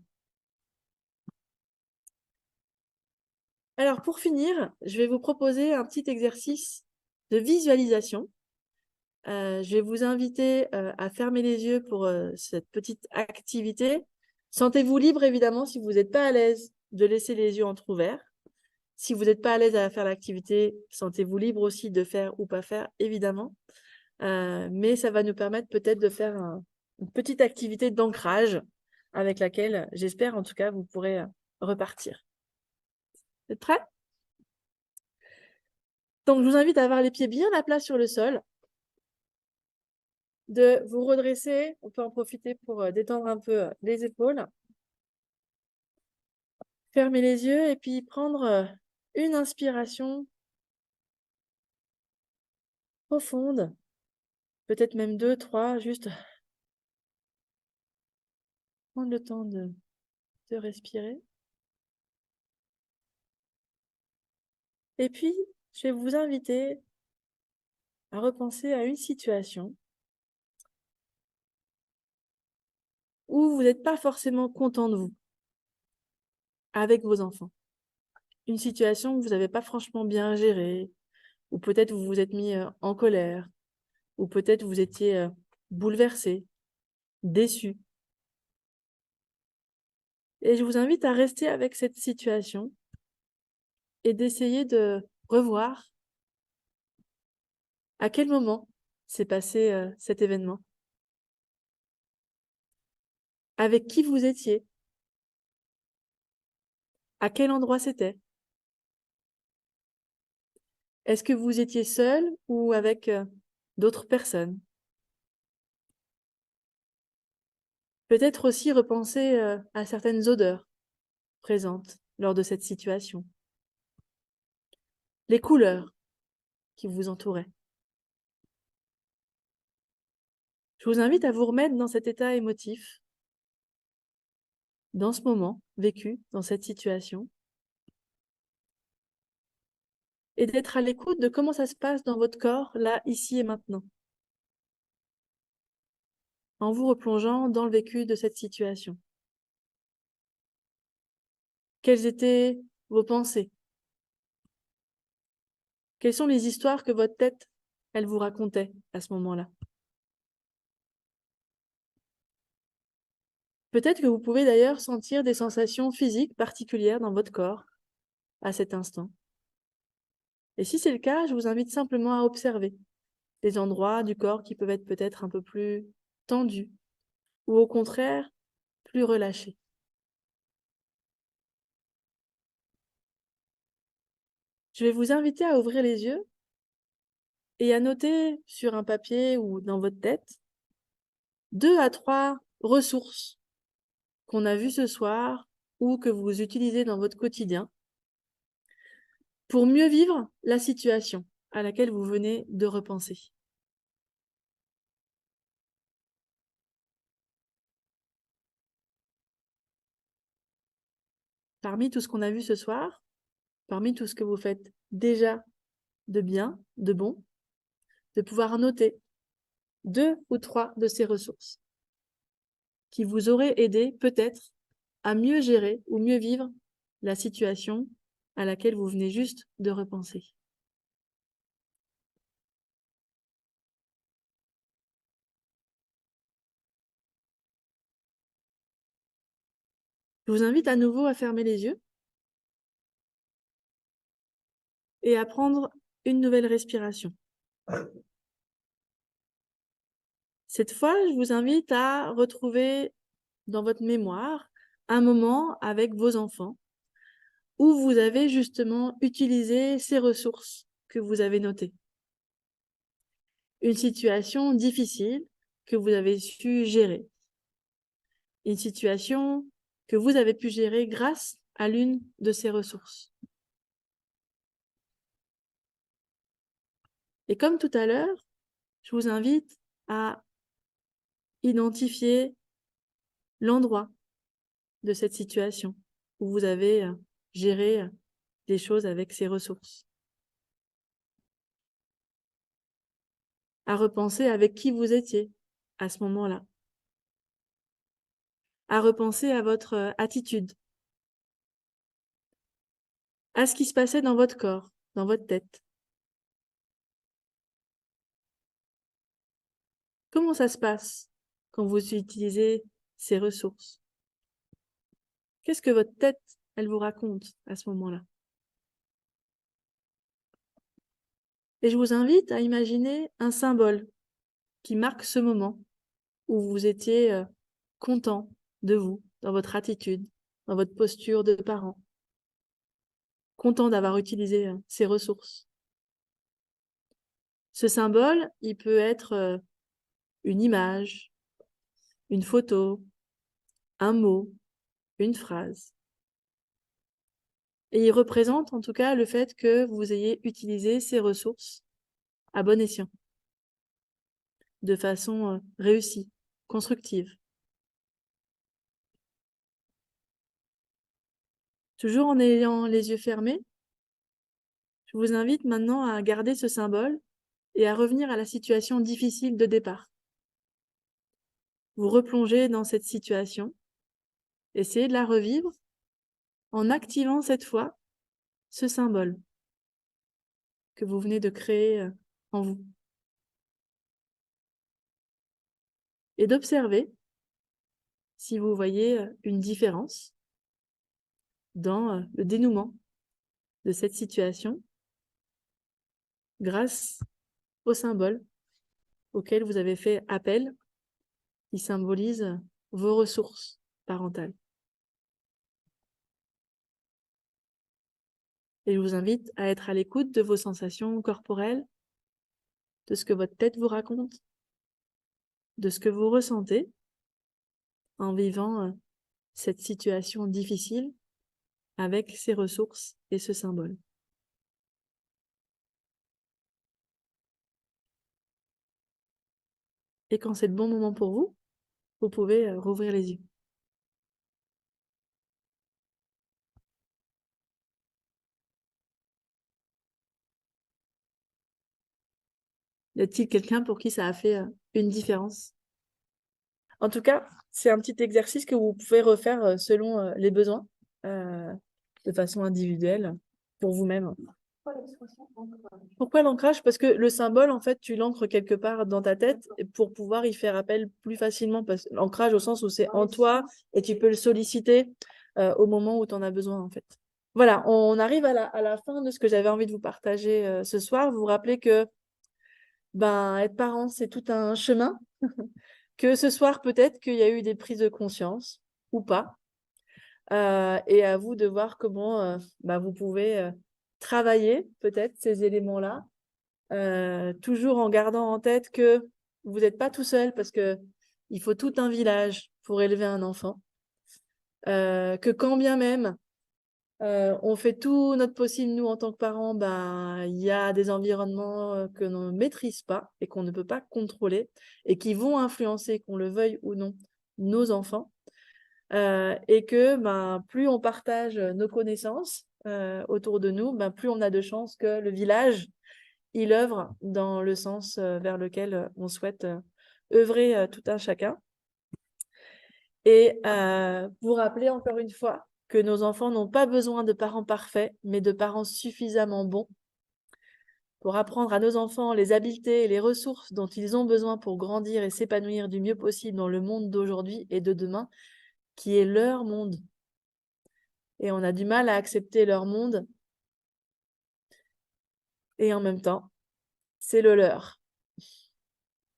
B: Alors, pour finir, je vais vous proposer un petit exercice de visualisation. Je vais vous inviter à fermer les yeux pour cette petite activité. Sentez-vous libre, évidemment, si vous n'êtes pas à l'aise, de laisser les yeux entrouvert. Si vous n'êtes pas à l'aise à faire l'activité, sentez-vous libre aussi de faire ou pas faire, évidemment. Mais ça va nous permettre peut-être de faire une petite activité d'ancrage avec laquelle, j'espère en tout cas, vous pourrez repartir. Vous êtes prêts? Donc, je vous invite à avoir les pieds bien à plat sur le sol, de vous redresser. On peut en profiter pour détendre un peu les épaules. Fermer les yeux et puis prendre une inspiration profonde, peut-être même 2, 3, juste prendre le temps de respirer. Et puis, je vais vous inviter à repenser à une situation où vous n'êtes pas forcément content de vous avec vos enfants. une situation que vous n'avez pas franchement bien gérée, ou peut-être vous vous êtes mis en colère, ou peut-être vous étiez bouleversé, déçu. Et je vous invite à rester avec cette situation et d'essayer de revoir à quel moment s'est passé cet événement, avec qui vous étiez, à quel endroit c'était. Est-ce que vous étiez seul ou avec d'autres personnes? Peut-être aussi repenser à certaines odeurs présentes lors de cette situation, les couleurs qui vous entouraient. Je vous invite à vous remettre dans cet état émotif, dans ce moment vécu, dans cette situation, et d'être à l'écoute de comment ça se passe dans votre corps, là, ici et maintenant, en vous replongeant dans le vécu de cette situation. Quelles étaient vos pensées? Quelles sont les histoires que votre tête, elle vous racontait à ce moment-là? Peut-être que vous pouvez d'ailleurs sentir des sensations physiques particulières dans votre corps à cet instant. Et si c'est le cas, je vous invite simplement à observer les endroits du corps qui peuvent être peut-être un peu plus tendus ou au contraire plus relâchés. Je vais vous inviter à ouvrir les yeux et à noter sur un papier ou dans votre tête 2 à 3 ressources qu'on a vues ce soir ou que vous utilisez dans votre quotidien pour mieux vivre la situation à laquelle vous venez de repenser. Parmi tout ce qu'on a vu ce soir, parmi tout ce que vous faites déjà de bien, de bon, de pouvoir noter 2 ou 3 de ces ressources qui vous auraient aidé peut-être à mieux gérer ou mieux vivre la situation à laquelle vous venez juste de repenser. Je vous invite à nouveau à fermer les yeux et à prendre une nouvelle respiration. Cette fois, je vous invite à retrouver dans votre mémoire un moment avec vos enfants où vous avez justement utilisé ces ressources que vous avez notées. Une situation difficile que vous avez su gérer. Une situation que vous avez pu gérer grâce à l'une de ces ressources. Et comme tout à l'heure, je vous invite à identifier l'endroit de cette situation où vous avez géré des choses avec ces ressources. À repenser avec qui vous étiez à ce moment-là. À repenser à votre attitude, à ce qui se passait dans votre corps, dans votre tête. Comment ça se passe quand vous utilisez ces ressources? Qu'est-ce que votre tête, elle vous raconte à ce moment-là? Et je vous invite à imaginer un symbole qui marque ce moment où vous étiez content de vous, dans votre attitude, dans votre posture de parent, content d'avoir utilisé ces ressources. Ce symbole, il peut être une image, une photo, un mot, une phrase. Et il représente en tout cas le fait que vous ayez utilisé ces ressources à bon escient, de façon réussie, constructive. Toujours en ayant les yeux fermés, je vous invite maintenant à garder ce symbole et à revenir à la situation difficile de départ. Vous replongez dans cette situation, essayez de la revivre en activant cette fois ce symbole que vous venez de créer en vous. Et d'observer si vous voyez une différence dans le dénouement de cette situation grâce au symbole auquel vous avez fait appel, qui symbolise vos ressources parentales. Et je vous invite à être à l'écoute de vos sensations corporelles, de ce que votre tête vous raconte, de ce que vous ressentez en vivant cette situation difficile avec ces ressources et ce symbole. Et quand c'est le bon moment pour vous, vous pouvez rouvrir les yeux. Y a-t-il quelqu'un pour qui ça a fait une différence? En tout cas, c'est un petit exercice que vous pouvez refaire selon les besoins, de façon individuelle, pour vous-même. Pourquoi l'ancrage? Parce que le symbole, en fait, tu l'ancres quelque part dans ta tête pour pouvoir y faire appel plus facilement. L'ancrage au sens où c'est en toi et tu peux le solliciter au moment où tu en as besoin, en fait. Voilà, on arrive à la fin de ce que j'avais envie de vous partager ce soir. Vous vous rappelez que être parent, c'est tout un chemin. Que ce soir, peut-être qu'il y a eu des prises de conscience ou pas. Et à vous de voir comment vous pouvez travailler peut-être ces éléments-là, toujours en gardant en tête que vous n'êtes pas tout seul parce qu'il faut tout un village pour élever un enfant. Que quand bien même on fait tout notre possible, nous, en tant que parents, il y a des environnements que l'on ne maîtrise pas et qu'on ne peut pas contrôler et qui vont influencer, qu'on le veuille ou non, nos enfants. Et que plus on partage nos connaissances autour de nous, plus on a de chances que le village, il œuvre dans le sens vers lequel on souhaite œuvrer tout un chacun. Et vous rappeler encore une fois que nos enfants n'ont pas besoin de parents parfaits, mais de parents suffisamment bons pour apprendre à nos enfants les habiletés et les ressources dont ils ont besoin pour grandir et s'épanouir du mieux possible dans le monde d'aujourd'hui et de demain, qui est leur monde. Et on a du mal à accepter leur monde. Et en même temps, c'est le leur.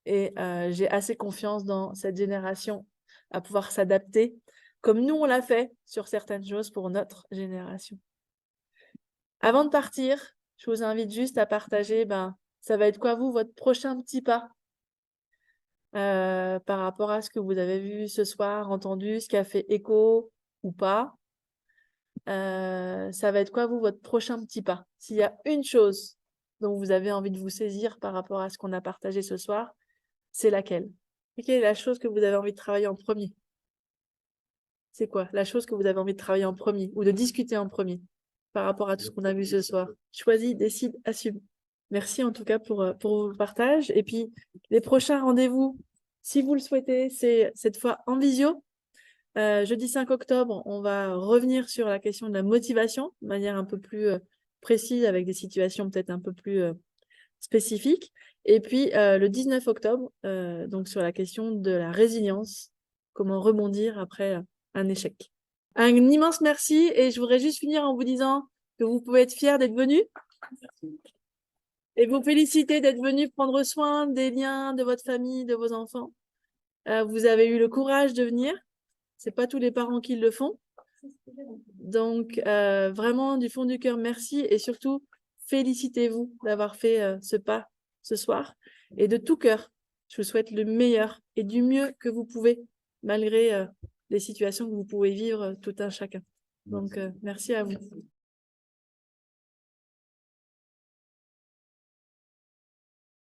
B: Et j'ai assez confiance dans cette génération à pouvoir s'adapter comme nous on l'a fait sur certaines choses pour notre génération. Avant de partir, je vous invite juste à partager, ça va être quoi vous, votre prochain petit pas par rapport à ce que vous avez vu ce soir, entendu, ce qui a fait écho ou pas. Ça va être quoi vous, votre prochain petit pas? S'il y a une chose dont vous avez envie de vous saisir par rapport à ce qu'on a partagé ce soir, c'est laquelle? Et quelle est la chose que vous avez envie de travailler en premier? C'est quoi la chose que vous avez envie de travailler en premier ou de discuter en premier par rapport à tout ce qu'on a vu ce soir? Choisis, décide, assume. Merci en tout cas pour vos partages. Et puis, les prochains rendez-vous, si vous le souhaitez, c'est cette fois en visio. Jeudi 5 octobre, on va revenir sur la question de la motivation de manière un peu plus précise avec des situations peut-être un peu plus spécifiques. Et puis, le 19 octobre, donc sur la question de la résilience, comment rebondir après un échec. Un immense merci et je voudrais juste finir en vous disant que vous pouvez être fiers d'être venus et vous féliciter d'être venus prendre soin des liens de votre famille, de vos enfants. Vous avez eu le courage de venir. C'est pas tous les parents qui le font. Donc, vraiment, du fond du cœur, merci et surtout, félicitez-vous d'avoir fait ce pas ce soir. Et de tout cœur, je vous souhaite le meilleur et du mieux que vous pouvez, malgré les situations que vous pouvez vivre tout un chacun. Donc, merci à vous.